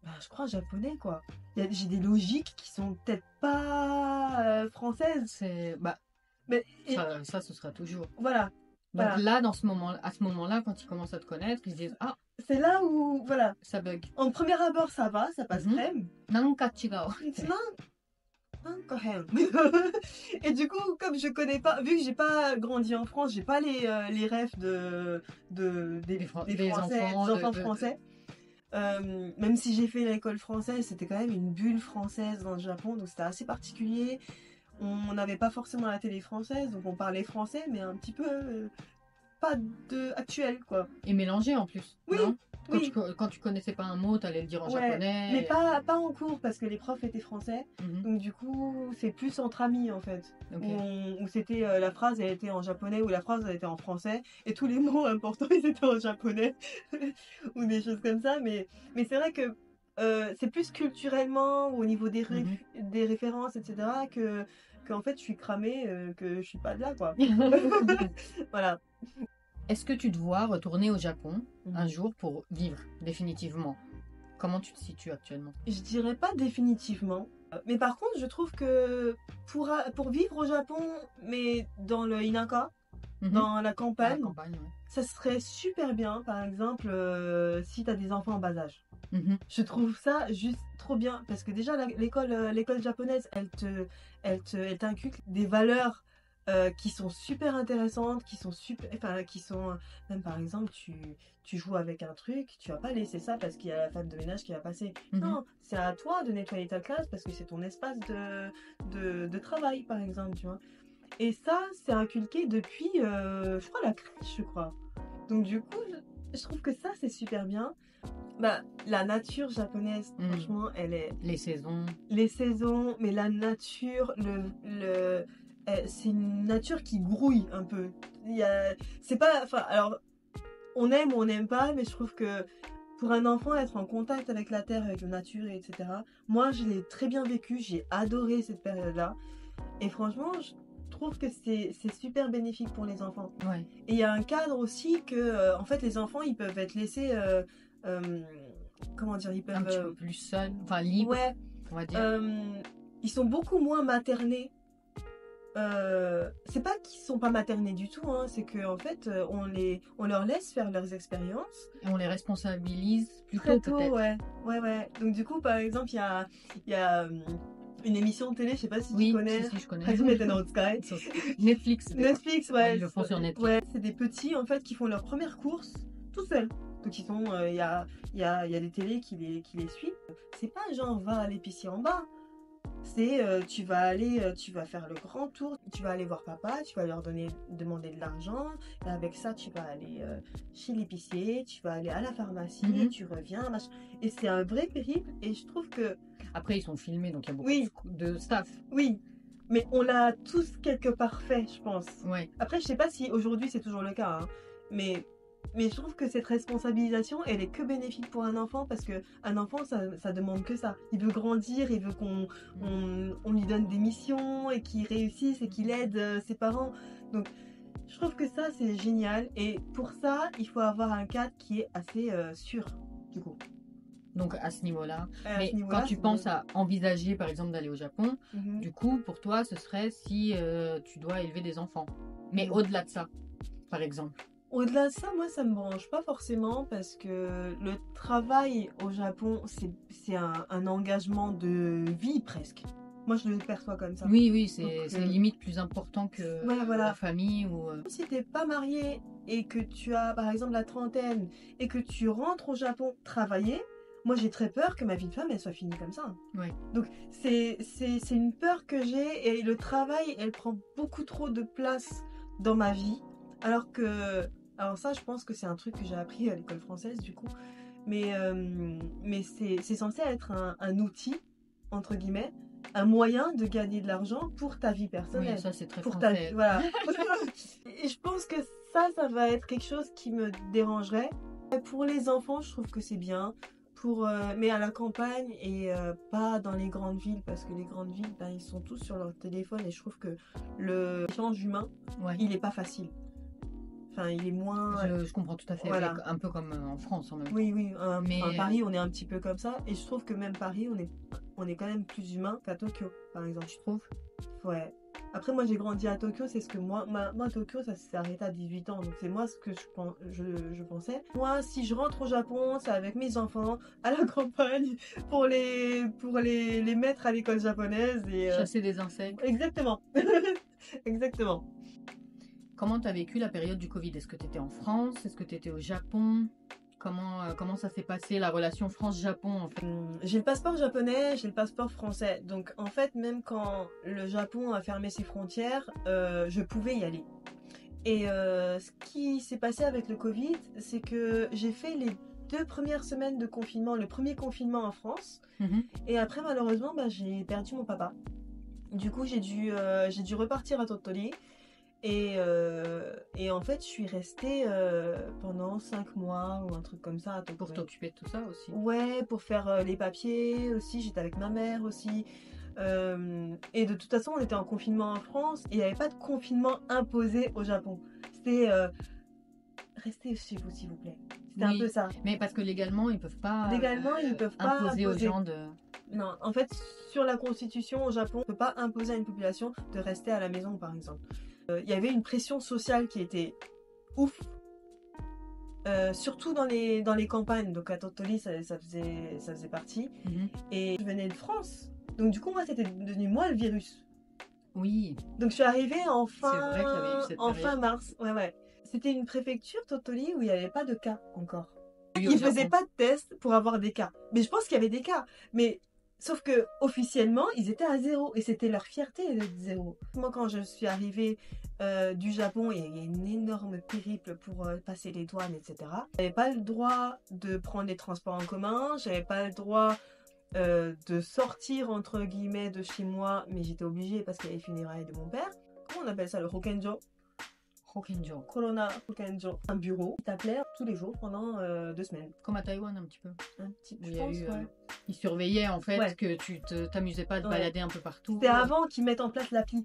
bah, je crois japonais, quoi. J'ai des logiques qui sont peut-être pas françaises. C'est ça, ce sera toujours. Voilà. Donc là, à ce moment-là, quand ils commencent à te connaître, ils se disent ah. C'est là où voilà. Ça bug. En premier abord, ça va, ça passe crème. Nanka chigao. Et du coup, comme je connais pas, vu que j'ai pas grandi en France, j'ai pas les refs des enfants français. Même si j'ai fait l'école française, c'était quand même une bulle française dans le Japon, donc c'était assez particulier. On n'avait pas forcément la télé française, donc on parlait français, mais un petit peu pas actuel, quoi. Et mélangé en plus. Oui. Non oui. Quand tu connaissais pas un mot, t'allais le dire en japonais. Mais pas en cours, parce que les profs étaient français. Donc du coup, c'est plus entre amis, en fait. Okay. Où c'était la phrase, elle était en japonais, ou la phrase, elle était en français. Et tous les mots importants, ils étaient en japonais. Ou des choses comme ça. Mais c'est vrai que c'est plus culturellement, au niveau des références, etc., qu'en fait, je suis cramée, que je suis pas de là, quoi. Voilà. Est-ce que tu te vois retourner au Japon un jour pour vivre définitivement? Comment tu te situes actuellement? Je dirais pas définitivement. Mais par contre, je trouve que pour vivre au Japon, mais dans le Inaka, dans la campagne, ça serait super bien, par exemple, si tu as des enfants en bas âge. Je trouve ça juste trop bien, parce que déjà, l'école japonaise, elle t'inculque des valeurs qui sont super intéressantes, qui sont même par exemple tu joues avec un truc, tu vas pas laisser ça parce qu'il y a la femme de ménage qui va passer. Non, c'est à toi de nettoyer ta classe parce que c'est ton espace de travail, par exemple, tu vois. Et ça, c'est inculqué depuis, je crois, la crèche, je crois. Donc du coup, je trouve que ça, c'est super bien. Bah, la nature japonaise, franchement, elle est... Les saisons, mais la nature, c'est une nature qui grouille un peu. C'est pas... Enfin, alors, on aime ou on n'aime pas, mais je trouve que pour un enfant, être en contact avec la terre, avec la nature, etc., moi, je l'ai très bien vécu. J'ai adoré cette période-là. Et franchement, je trouve que c'est super bénéfique pour les enfants. Ouais. Et il y a un cadre aussi que, en fait, les enfants, ils peuvent être laissés... comment dire, ils peuvent... Un petit peu plus seuls, enfin libres, ouais, on va dire. Ils sont beaucoup moins maternés. C'est pas qu'ils sont pas maternés du tout, hein, c'est qu'en fait, on leur laisse faire leurs expériences. Et on les responsabilise plutôt, peut-être. Ouais. Donc du coup, par exemple, il y a une émission de télé, je sais pas si oui, tu connais. si, je connais. Hajimete no Sky. Netflix. Netflix, ouais. Ils le font sur Netflix. Ouais, c'est des petits en fait qui font leur première course tout seuls. Donc ils sont, il y a des télés qui les suivent. C'est pas genre va à l'épicier en bas. C'est tu vas faire le grand tour, tu vas aller voir papa, tu vas leur demander de l'argent, et avec ça tu vas aller chez l'épicier, tu vas aller à la pharmacie, tu reviens, machin. Et c'est un vrai périple, et je trouve que... Après ils sont filmés, donc il y a beaucoup de staff. Oui, mais on l'a tous quelque part fait, je pense. Ouais. Après, je sais pas si aujourd'hui c'est toujours le cas, hein, mais je trouve que cette responsabilisation, elle est que bénéfique pour un enfant, parce que un enfant, ça demande que ça. Il veut grandir, il veut qu'on lui donne des missions et qu'il réussisse et qu'il aide ses parents. Donc, je trouve que ça, c'est génial. Et pour ça, il faut avoir un cadre qui est assez sûr, du coup. Donc à ce niveau-là. Mais quand tu penses à envisager, par exemple, d'aller au Japon, du coup, pour toi, ce serait si tu dois élever des enfants. Mais au-delà de ça, par exemple. Au-delà de ça, moi, ça me branche pas forcément, parce que le travail au Japon, c'est un engagement de vie presque. Moi, je le perçois comme ça. Oui, c'est limite plus important que la famille. Ou... Si t'es pas marié et que tu as, par exemple, la trentaine et que tu rentres au Japon travailler, moi, j'ai très peur que ma vie de femme, elle soit finie comme ça. Ouais. Donc, c'est une peur que j'ai, et le travail, elle prend beaucoup trop de place dans ma vie, alors ça, je pense que c'est un truc que j'ai appris à l'école française, du coup. Mais c'est censé être un outil, entre guillemets, un moyen de gagner de l'argent pour ta vie personnelle. Oui, ça, c'est très pour français. Ta vie, voilà. Et je pense que ça va être quelque chose qui me dérangerait. Pour les enfants, je trouve que c'est bien. Mais à la campagne et pas dans les grandes villes, parce que les grandes villes, ils sont tous sur leur téléphone, et je trouve que l'échange humain, il est pas facile. Enfin, il est moins... Je comprends tout à fait, voilà. Un peu comme en France en même temps. Oui, mais Paris, on est un petit peu comme ça, et je trouve que même Paris, on est quand même plus humain qu'à Tokyo, par exemple. Tu trouves? Ouais. Après, moi, j'ai grandi à Tokyo, c'est ce que moi Tokyo, ça s'est arrêté à 18 ans, donc c'est moi ce que je pensais. Moi, si je rentre au Japon, c'est avec mes enfants, à la campagne, pour les mettre à l'école japonaise. Et, chasser des insectes. Exactement. Exactement. Comment tu as vécu la période du Covid? Est-ce que tu étais en France? Est-ce que tu étais au Japon? Comment ça s'est passé, la relation France-Japon en fait? J'ai le passeport japonais, j'ai le passeport français. Donc en fait, même quand le Japon a fermé ses frontières, je pouvais y aller. Et ce qui s'est passé avec le Covid, c'est que j'ai fait les 2 premières semaines de confinement, le premier confinement en France. Et après, malheureusement, j'ai perdu mon papa. Du coup, j'ai dû repartir à Tottori. Et en fait, je suis restée pendant 5 mois ou un truc comme ça. Pour t'occuper de tout ça aussi? Ouais, pour faire les papiers aussi. J'étais avec ma mère aussi. Et de toute façon, on était en confinement en France. Et il n'y avait pas de confinement imposé au Japon. C'était restez chez vous, s'il vous plaît. C'était un peu ça. Mais parce que légalement, ils peuvent pas imposer aux gens de... Non, en fait, sur la constitution au Japon, on ne peut pas imposer à une population de rester à la maison, par exemple. Il y avait une pression sociale qui était ouf, surtout dans les campagnes. Donc à Tottori, ça faisait partie. Et je venais de France, donc du coup moi c'était devenu moi le virus. Oui. Donc je suis arrivée en fin mars. Ouais. C'était une préfecture Tottori où il n'y avait pas de cas encore. Ils ne faisaient pas de tests pour avoir des cas. Mais je pense qu'il y avait des cas. Mais sauf que officiellement, ils étaient à 0 et c'était leur fierté d'être 0. Moi, quand je suis arrivée du Japon, il y a une énorme périple pour passer les douanes, etc. J'avais pas le droit de prendre les transports en commun, j'avais pas le droit de sortir entre guillemets de chez moi, mais j'étais obligée parce qu'il y avait les funérailles de mon père. Comment on appelle ça, le Hokenjo? Corona Hokenjo. Un bureau qui t'appelait tous les jours pendant 2 semaines. Comme à Taïwan un petit peu. Un petit peu, je pense, ouais. Ils surveillaient en fait que tu t'amusais pas à te balader un peu partout. C'était avant qu'ils mettent en place l'appli.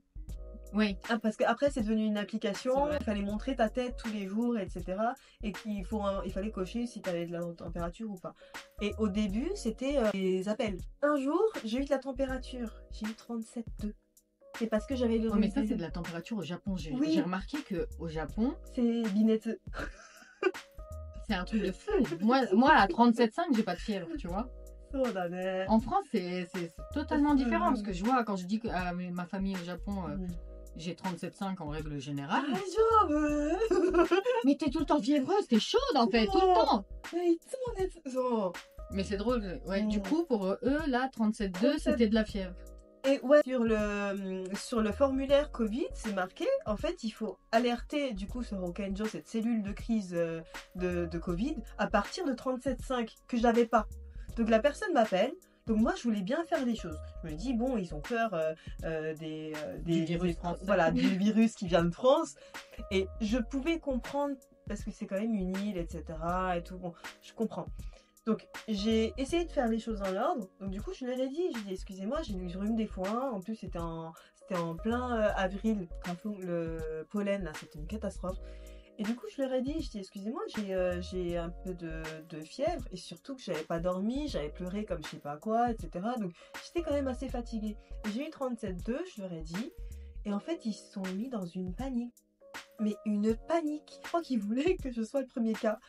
Oui. Parce qu'après c'est devenu une application, il fallait montrer ta tête tous les jours, etc. Et il fallait cocher si tu avais de la température ou pas. Et au début c'était des appels. Un jour j'ai eu de la température, j'ai eu 37,2. C'est parce que j'avais le... mais ça c'est de la température au Japon. J'ai remarqué qu'au Japon... C'est binette. C'est un truc de fou. Moi à 37,5 j'ai pas de fièvre, tu vois. En France, c'est totalement différent parce que je vois quand je dis à ma famille au Japon, j'ai 37,5 en règle générale. Mais t'es tout le temps fiévreuse, t'es chaude en fait, tout le temps. Mais c'est drôle, ouais. Du coup, pour eux, là, 37,2, c'était de la fièvre. Et ouais, sur le formulaire Covid, c'est marqué, en fait, il faut alerter, du coup, sur Rokenjo, cette cellule de crise de Covid, à partir de 37,5, que j'avais pas. Donc la personne m'appelle, donc moi, je voulais bien faire des choses. Je me dis, bon, ils ont peur du virus français. Voilà, du virus qui vient de France. Et je pouvais comprendre, parce que c'est quand même une île, etc. et tout, bon, je comprends. Donc, j'ai essayé de faire les choses dans l'ordre. Donc, du coup, je leur ai dit, excusez-moi, j'ai eu rhume des foins. En plus, c'était en plein avril, quand le pollen, là, c'était une catastrophe. Et du coup, je leur ai dit, excusez-moi, j'ai un peu de fièvre. Et surtout que j'avais pas dormi, j'avais pleuré comme je sais pas quoi, etc. Donc, j'étais quand même assez fatiguée. Et j'ai eu 37,2, je leur ai dit. Et en fait, ils se sont mis dans une panique. Mais une panique. Je crois qu'ils voulaient que je sois le premier cas.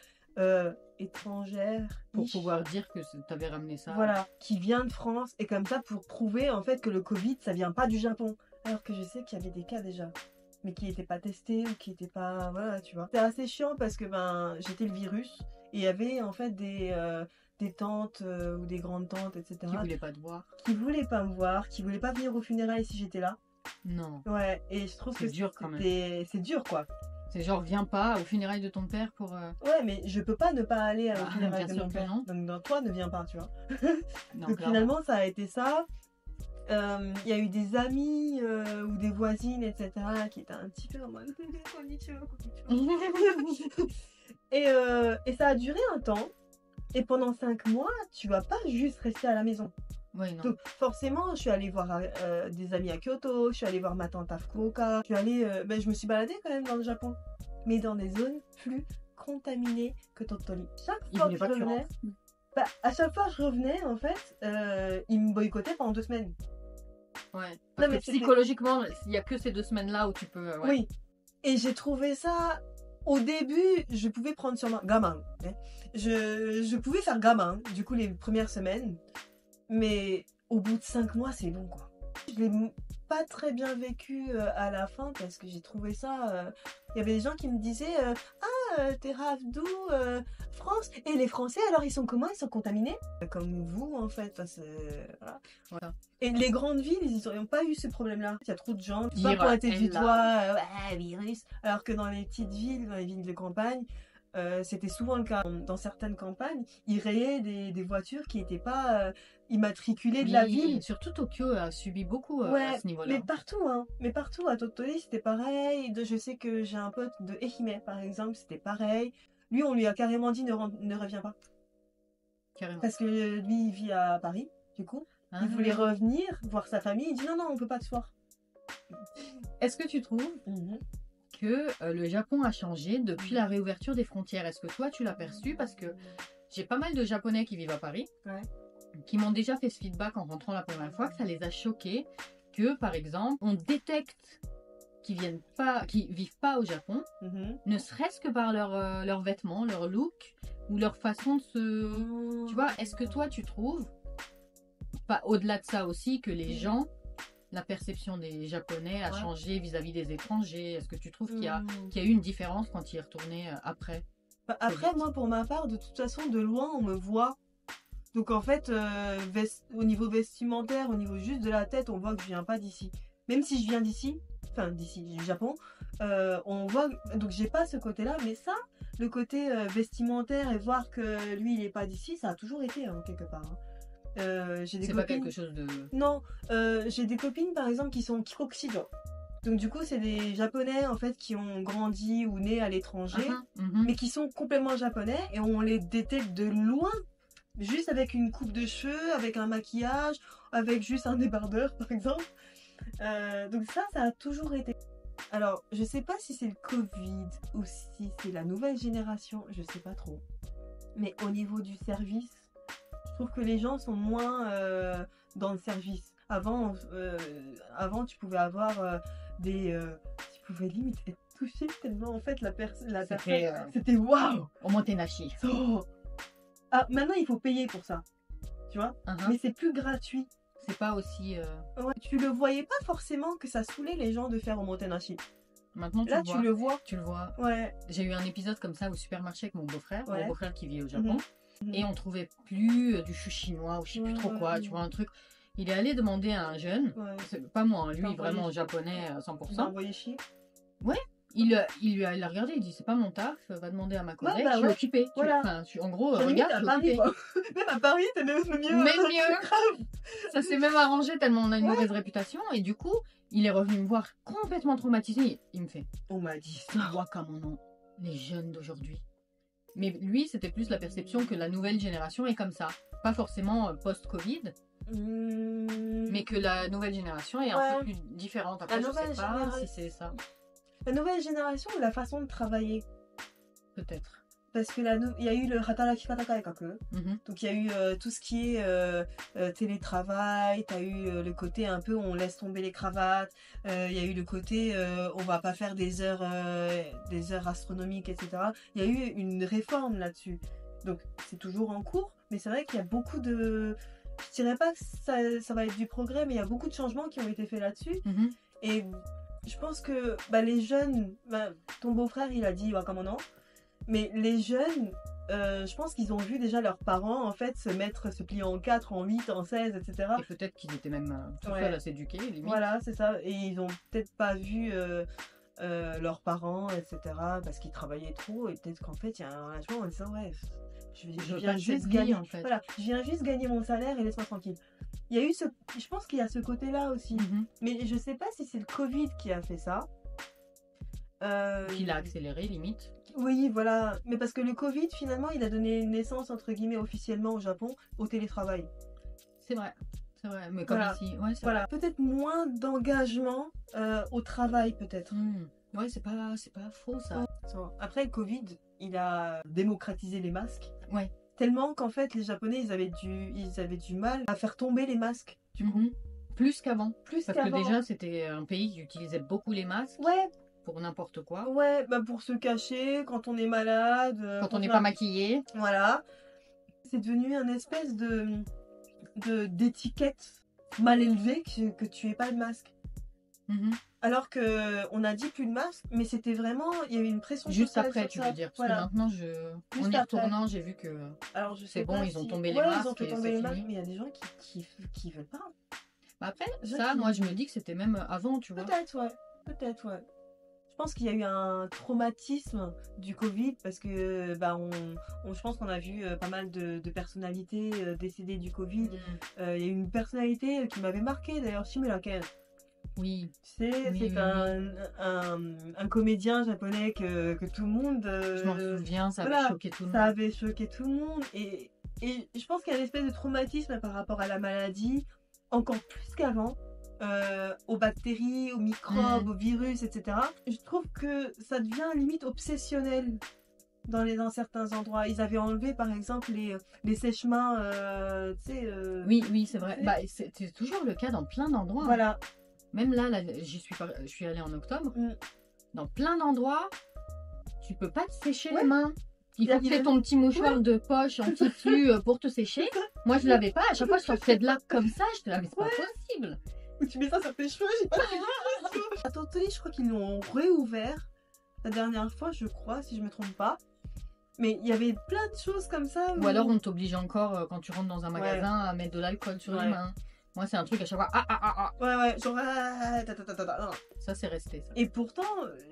Étrangère pour pouvoir dire que tu avais ramené ça, voilà, qui vient de France, et comme ça pour prouver en fait que le Covid ça vient pas du Japon, alors que je sais qu'il y avait des cas déjà mais qui n'étaient pas testés ou qui n'étaient pas, voilà, tu vois, c'est assez chiant parce que j'étais le virus et il y avait en fait des tantes ou des grandes tantes, etc., qui voulaient pas te voir, qui voulaient pas me voir, qui voulaient pas venir aux funérailles si j'étais là. Non. Ouais, et je trouve que c'est dur quand même. C'est dur quoi. C'est genre, viens pas aux funérailles de ton père pour... Ouais, mais je peux pas ne pas aller aux funérailles de mon père. Donc, toi, ne viens pas, tu vois. Non, donc, finalement, ça a été ça. Il y a eu des amis ou des voisines, etc., qui étaient un petit peu en mode... et ça a duré un temps. Et pendant 5 mois, tu vas pas juste rester à la maison. Oui, non. Donc forcément, je suis allée voir des amis à Kyoto, je suis allée voir ma tante à Fukuoka, je me suis baladée quand même dans le Japon, mais dans des zones plus contaminées que Tottori. Chaque fois que je revenais, à chaque fois que je revenais, en fait, ils me boycottaient pendant 2 semaines. Ouais, parce que psychologiquement, il n'y a que ces 2 semaines-là où tu peux... Ouais. Oui, et j'ai trouvé ça... Au début, je pouvais prendre sur moi... Gamin. Hein. Je pouvais faire gamin, du coup, les premières semaines. Mais au bout de 5 mois, c'est long, quoi. Je l'ai pas très bien vécu à la fin parce que j'ai trouvé ça... Il y avait des gens qui me disaient t'es rave d'où France. Et les Français, alors, ils sont comment? Ils sont contaminés? Comme vous, en fait. Voilà. Et les grandes villes, ils n'auraient pas eu ce problème-là. Il y a trop de gens qui sont pointés du doigt, virus. Alors que dans les petites villes, dans les villes de campagne, c'était souvent le cas. Dans certaines campagnes, ils rayaient des voitures qui n'étaient pas immatriculées de la ville. Surtout Tokyo a subi beaucoup à ce niveau-là. Mais partout, hein. Mais partout, à Tottori, c'était pareil. Je sais que j'ai un pote de Ehime, par exemple, c'était pareil. Lui, on lui a carrément dit ne reviens pas. Carrément. Parce que lui, il vit à Paris, du coup. Il voulait revenir, voir sa famille. Il dit non, on peut pas te voir. Est-ce que tu trouves que le Japon a changé depuis la réouverture des frontières? Est-ce que toi, tu l'as perçu? Parce que j'ai pas mal de Japonais qui vivent à Paris, qui m'ont déjà fait ce feedback en rentrant la première fois, que ça les a choqués, que par exemple, on détecte qu'ils vivent pas au Japon, ne serait-ce que par leurs vêtements, leur look, ou leur façon de se... Tu vois, est-ce que toi, tu trouves, pas au-delà de ça aussi, que les gens... La perception des Japonais a changé vis-à-vis des étrangers? Est-ce que tu trouves qu'il y a eu une différence quand ils y retournaient après? Après, moi, pour ma part, de toute façon, de loin, on me voit. Donc, en fait, au niveau vestimentaire, au niveau juste de la tête, on voit que je viens pas d'ici. Même si je viens d'ici, du Japon, on voit... Donc, j'ai pas ce côté-là. Mais ça, le côté vestimentaire et voir que lui, il est pas d'ici, ça a toujours été, quelque part. Hein. J'ai des c'est copines... pas quelque chose de... Non, j'ai des copines par exemple qui sont kikokushijo. Donc du coup c'est des japonais en fait qui ont grandi ou nés à l'étranger, mais qui sont complètement japonais et on les détecte de loin, juste avec une coupe de cheveux, avec un maquillage, avec juste un débardeur par exemple. Donc ça a toujours été. Alors je sais pas si c'est le Covid ou si c'est la nouvelle génération, je sais pas trop. Mais au niveau du service, je trouve que les gens sont moins dans le service. Avant, tu pouvais avoir tu pouvais limite être touché tellement en fait la personne, c'était waouh. Au moins t'es nachi. Oh. Ah, maintenant il faut payer pour ça. tu vois. Mais c'est plus gratuit. C'est pas aussi... Ouais, tu le voyais pas forcément que ça saoulait les gens de faire omotenashi. Maintenant, là, tu le vois. Tu le vois. Ouais. J'ai eu un épisode comme ça au supermarché avec mon beau-frère qui vit au Japon. Mhm. Et on trouvait plus du chou chinois ou je sais plus trop quoi, tu vois, un truc. Il est allé demander à un jeune, pas moi, lui vraiment japonais à 100%. Il envoyé chier. Ouais. Il a regardé, il dit c'est pas mon taf, va demander à ma collègue, je suis occupée. Voilà. En gros, regarde, je suis occupée. Même à Paris, t'es même mieux. Même mieux. Ça s'est même arrangé tellement on a une mauvaise réputation. Et du coup, il est revenu me voir complètement traumatisé. Il me fait, on m'a dit ça. Tu vois comment les jeunes d'aujourd'hui. Mais lui, c'était plus la perception que la nouvelle génération est comme ça. Pas forcément post-Covid. Mais que la nouvelle génération est un peu plus différente. Après, je sais pas si c'est ça. La nouvelle génération ou la façon de travailler? Peut-être. Parce que il y a eu le Hataraki Kata Kaikaku. Donc il y a eu tout ce qui est télétravail, tu as eu le côté un peu on laisse tomber les cravates, il y a eu le côté on va pas faire des heures astronomiques, etc. Il y a eu une réforme là-dessus. Donc c'est toujours en cours, mais c'est vrai qu'il y a beaucoup de... Je dirais pas que ça va être du progrès, mais il y a beaucoup de changements qui ont été faits là-dessus. Et je pense que les jeunes, ton beau-frère il a dit Wakamono, mais les jeunes, je pense qu'ils ont vu déjà leurs parents en fait se plier en 4, en 8, en 16, etc. Et peut-être qu'ils étaient même tout seuls à s'éduquer, limite. Voilà, c'est ça. Et ils ont peut-être pas vu leurs parents, etc. parce qu'ils travaillaient trop. Et peut-être qu'en fait, il y a un relâchement en disant ouais, je viens juste gagner, en fait. Voilà, je viens juste gagner mon salaire et laisse-moi tranquille. Il y a eu je pense qu'il y a ce côté-là aussi. Mais je sais pas si c'est le Covid qui a fait ça. Qui l'a accéléré, limite. Oui, voilà. Mais parce que le Covid, finalement, il a donné naissance, entre guillemets, officiellement au Japon, au télétravail. C'est vrai. C'est vrai. Mais comme ici. Ouais, voilà. Peut-être moins d'engagement au travail, peut-être. Ouais, c'est pas faux, ça. Après, le Covid, il a démocratisé les masques. Ouais. Tellement qu'en fait, les Japonais, ils avaient du mal à faire tomber les masques. Du coup. Plus qu'avant. Parce que déjà, c'était un pays qui utilisait beaucoup les masques. Ouais. Pour n'importe quoi. Ouais, pour se cacher quand on est malade. Quand on n'est pas maquillé. Voilà. C'est devenu un espèce d'étiquette mal élevée que tu aies pas de masque. Alors qu'on a dit plus de masque, mais c'était vraiment, il y avait une pression juste sociale après, tu veux dire. Parce que maintenant, en y retournant, j'ai vu que c'est bon, ils ont tombé les masques. Ils ont fait tomber les masques, mais il y a des gens qui veulent pas. Après, ça, moi, je me dis que c'était même avant, tu vois. Peut-être, ouais. Je pense qu'il y a eu un traumatisme du Covid parce que je pense qu'on a vu pas mal de personnalités décédées du Covid. Il y a eu une personnalité qui m'avait marqué d'ailleurs, Shimura-ken. Oui. C'est un comédien japonais que tout le monde... je m'en souviens, ça avait choqué tout le monde. Ça avait choqué tout le monde et je pense qu'il y a une espèce de traumatisme par rapport à la maladie, encore plus qu'avant. Aux bactéries, aux microbes, aux virus, etc. Je trouve que ça devient limite obsessionnel dans certains endroits. Ils avaient enlevé par exemple les sèche-mains, Oui, c'est vrai. C'est toujours le cas dans plein d'endroits. Voilà. Même là je suis allée en octobre. Dans plein d'endroits, tu peux pas te sécher les mains. Il faut que tu aies ton petit mouchoir de poche en tissu pour te sécher. Moi, je l'avais pas. À chaque fois, je sortais de là comme ça. Je te l'avais, c'est pas possible. Où tu mets ça sur tes cheveux, j'ai pas à Totoli, je crois qu'ils l'ont réouvert la dernière fois, je crois, si je me trompe pas. Mais il y avait plein de choses comme ça. Ou alors on t'oblige encore quand tu rentres dans un magasin à mettre de l'alcool sur les mains. Moi, c'est un truc à chaque fois. Ouais, genre. Ça, c'est resté. Ça. Et pourtant,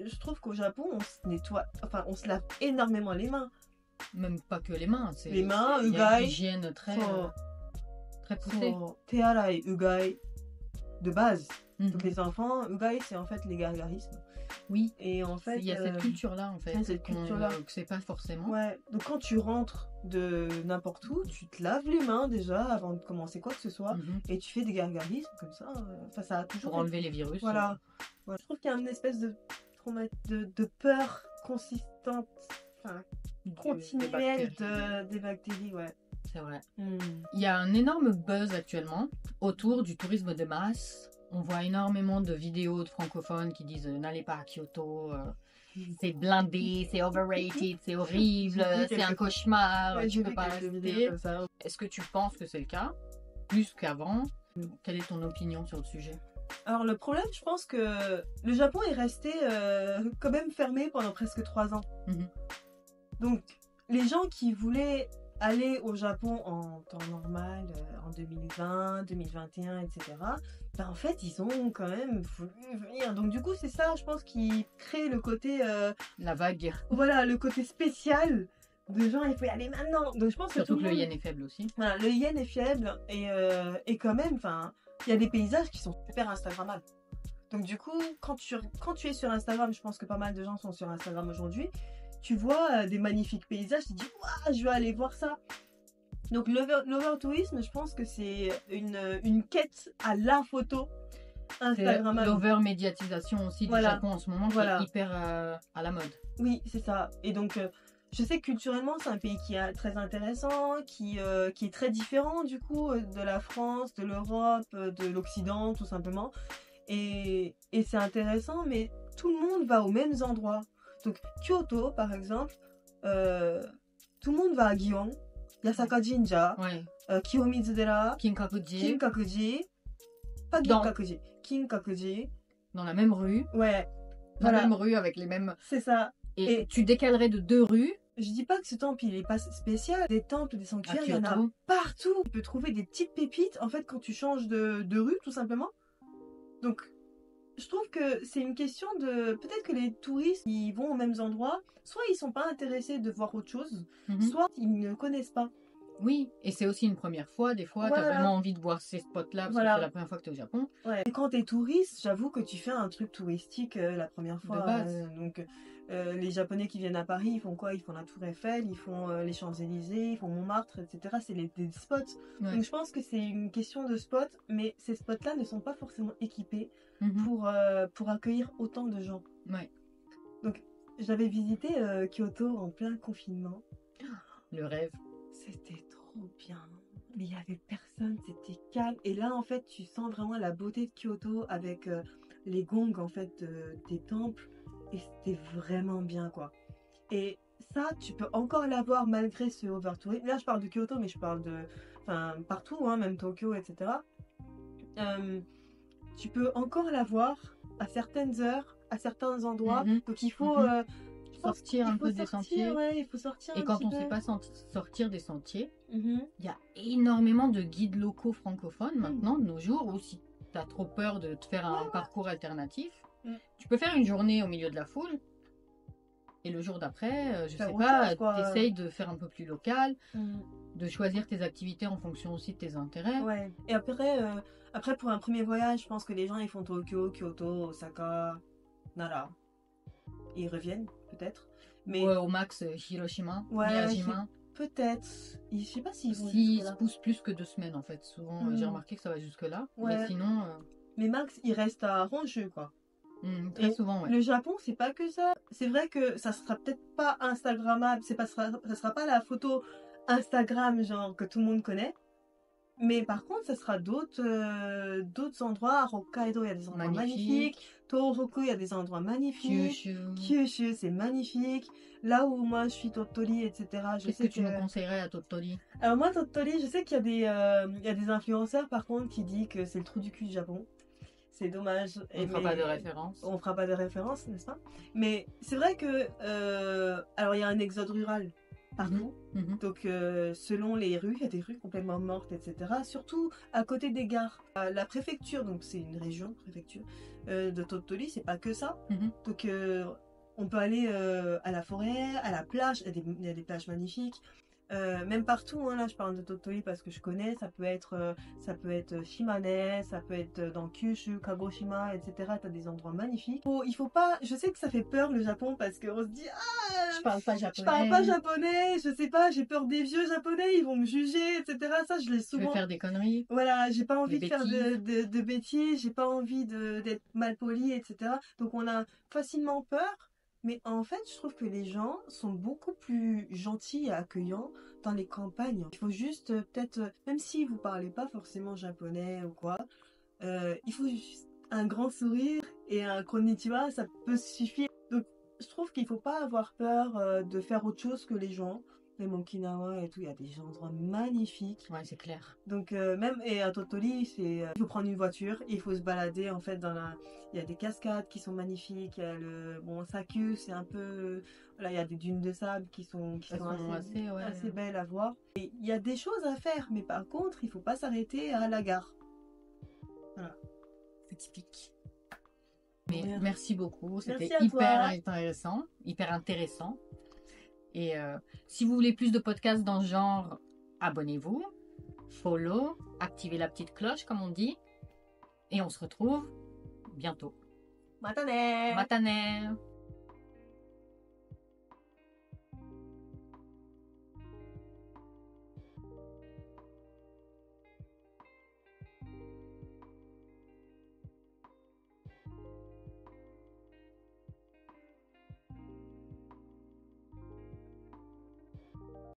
je trouve qu'au Japon, on se nettoie. Enfin, on se lave énormément les mains. Même pas que les mains. Les mains, il y a une hygiène très poussée. Tearai, ugai. De base. Donc les enfants, ugai, c'est en fait les gargarismes. Oui. Et en fait, il y a cette culture-là en fait. Cette culture-là. Que c'est pas forcément. Ouais. Donc quand tu rentres de n'importe où, tu te laves les mains déjà avant de commencer quoi que ce soit, et tu fais des gargarismes comme ça. Enfin, ça a toujours. Pour enlever les virus. Voilà. Ouais. Je trouve qu'il y a une espèce de peur consistante, enfin continuelle des bactéries, ouais. C'est vrai. Il y a un énorme buzz actuellement autour du tourisme de masse. On voit énormément de vidéos de francophones qui disent n'allez pas à Kyoto, c'est blindé, c'est overrated, c'est horrible, c'est un cauchemar, tu peux pas rester. Est-ce que tu penses que c'est le cas? Plus qu'avant? Quelle est ton opinion sur le sujet? Alors le problème, je pense que le Japon est resté quand même fermé pendant presque 3 ans. Donc les gens qui voulaient aller au Japon en temps normal, en 2020, 2021, etc., ben en fait, ils ont quand même voulu venir. Donc du coup, c'est ça, je pense, qui crée le côté... La vague. Voilà, le côté spécial de gens, il faut y aller maintenant. Donc je pense que surtout que le yen est faible aussi. Voilà, le yen est faible et quand même, enfin, il y a des paysages qui sont super instagrammables. Donc du coup, quand tu es sur Instagram, je pense que pas mal de gens sont sur Instagram aujourd'hui, tu vois des magnifiques paysages, tu te dis waouh, je vais aller voir ça. Donc l'overtourisme, je pense que c'est une quête à la photo instagrammable. L'over-médiatisation aussi du Japon en ce moment qui est hyper à la mode. Oui, c'est ça. Et donc je sais que culturellement, c'est un pays qui est très intéressant, qui est très différent du coup de la France, de l'Europe, de l'Occident tout simplement. Et c'est intéressant, mais tout le monde va aux mêmes endroits. Donc Kyoto, par exemple, tout le monde va à Gion, Yasaka Jinja, Kiyomizu-dera, Kinkakuji, pas Ginkakuji, Kinkakuji. Dans la même rue. Ouais. Dans la même rue avec les mêmes... C'est ça. Et tu décalerais de 2 rues. Je dis pas que ce temple il est pas spécial, des temples, des sanctuaires, il y en a partout. Tu peux trouver des petites pépites en fait quand tu changes de rue tout simplement. Donc je trouve que c'est une question de peut-être que les touristes ils vont aux mêmes endroits, soit ils sont pas intéressés de voir autre chose, soit ils ne connaissent pas. Oui, et c'est aussi une première fois, des fois, tu as vraiment envie de voir ces spots-là, parce que c'est la première fois que tu es au Japon. Ouais. Et quand tu es touriste, j'avoue que tu fais un truc touristique la première fois. De base. Donc, les Japonais qui viennent à Paris, ils font quoi? Ils font la Tour Eiffel, ils font les Champs-Élysées, ils font Montmartre, etc. C'est des spots. Ouais. Donc, je pense que c'est une question de spots, mais ces spots-là ne sont pas forcément équipés pour accueillir autant de gens. Ouais. Donc, j'avais visité Kyoto en plein confinement. Le rêve. C'était trop bien. Mais il n'y avait personne, c'était calme. Et là, en fait, tu sens vraiment la beauté de Kyoto avec les gongs, en fait, des temples. Et c'était vraiment bien, quoi. Et ça, tu peux encore l'avoir malgré ce overtourisme. Là, je parle de Kyoto, mais je parle de... Enfin, partout, hein, même Tokyo, etc. Tu peux encore l'avoir à certaines heures, à certains endroits. Donc, il faut... sortir un peu des sentiers. Ouais, il faut sortir et quand on ne sait pas sortir des sentiers, il y a énormément de guides locaux francophones maintenant, de nos jours, où si tu as trop peur de te faire un parcours alternatif, tu peux faire une journée au milieu de la foule, et le jour d'après, je sais pas, tu essayes de faire un peu plus local, de choisir tes activités en fonction aussi de tes intérêts. Ouais. Et après pour un premier voyage, je pense que les gens ils font Tokyo, Kyoto, Osaka, Nara. Ils reviennent peut-être, mais au max Hiroshima, Miyajima. Peut-être. Je sais pas s'ils vont se poussent plus que 2 semaines en fait. Souvent, j'ai remarqué que ça va jusque là. Ouais. Mais sinon. Mais max, ils restent à Honshu quoi. Très souvent, ouais. Le Japon, c'est pas que ça. C'est vrai que ça sera peut-être pas Instagrammable. Ça sera pas la photo Instagram genre que tout le monde connaît. Mais par contre, ça sera d'autres endroits. À Hokkaido, il y a des endroits magnifiques. Tohoku, il y a des endroits magnifiques. Kyushu, c'est magnifique. Là où moi je suis Tottori, etc. Qu'est-ce que tu nous conseillerais à Tottori? Alors moi, Tottori, je sais qu'il y a des influenceurs par contre qui disent que c'est le trou du cul du Japon. C'est dommage. On fera pas de référence. On fera pas de référence, n'est-ce pas? Mais c'est vrai que... alors il y a un exode rural partout. Donc selon les rues, il y a des rues complètement mortes, etc. Surtout à côté des gares. La préfecture, donc c'est une région, préfecture de Tottori, c'est pas que ça. Donc on peut aller à la forêt, à la plage, il y a des plages magnifiques. Même partout, hein, là je parle de Tottori parce que je connais, ça peut être Shimane, ça peut être dans Kyushu, Kagoshima, etc. T'as des endroits magnifiques. Il faut pas, je sais que ça fait peur le Japon parce qu'on se dit je parle pas japonais. Je parle pas japonais, je sais pas, j'ai peur des vieux japonais, ils vont me juger, etc. Ça je l'ai souvent. Je vais faire des conneries. Voilà, j'ai pas envie de faire de bêtises, j'ai pas envie d'être mal poli, etc. Donc on a facilement peur. Mais en fait, je trouve que les gens sont beaucoup plus gentils et accueillants dans les campagnes. Il faut juste, peut-être, même si vous parlez pas forcément japonais ou quoi, il faut juste un grand sourire et un konnichiwa, ça peut suffire. Donc, je trouve qu'il faut pas avoir peur de faire autre chose que les gens. Les Okinawa et tout, il y a des endroits magnifiques. Ouais, c'est clair. Donc même et à Tottori, il faut prendre une voiture, il faut se balader en fait il y a des cascades qui sont magnifiques, il y a Saku, c'est un peu voilà, il y a des dunes de sable qui sont assez belles à voir. Et il y a des choses à faire, mais par contre, il faut pas s'arrêter à la gare. Voilà. C'est typique. Mais merci beaucoup, c'était hyper intéressant. Et si vous voulez plus de podcasts dans ce genre, abonnez-vous, follow, activez la petite cloche comme on dit. Et on se retrouve bientôt. Matane! Matane!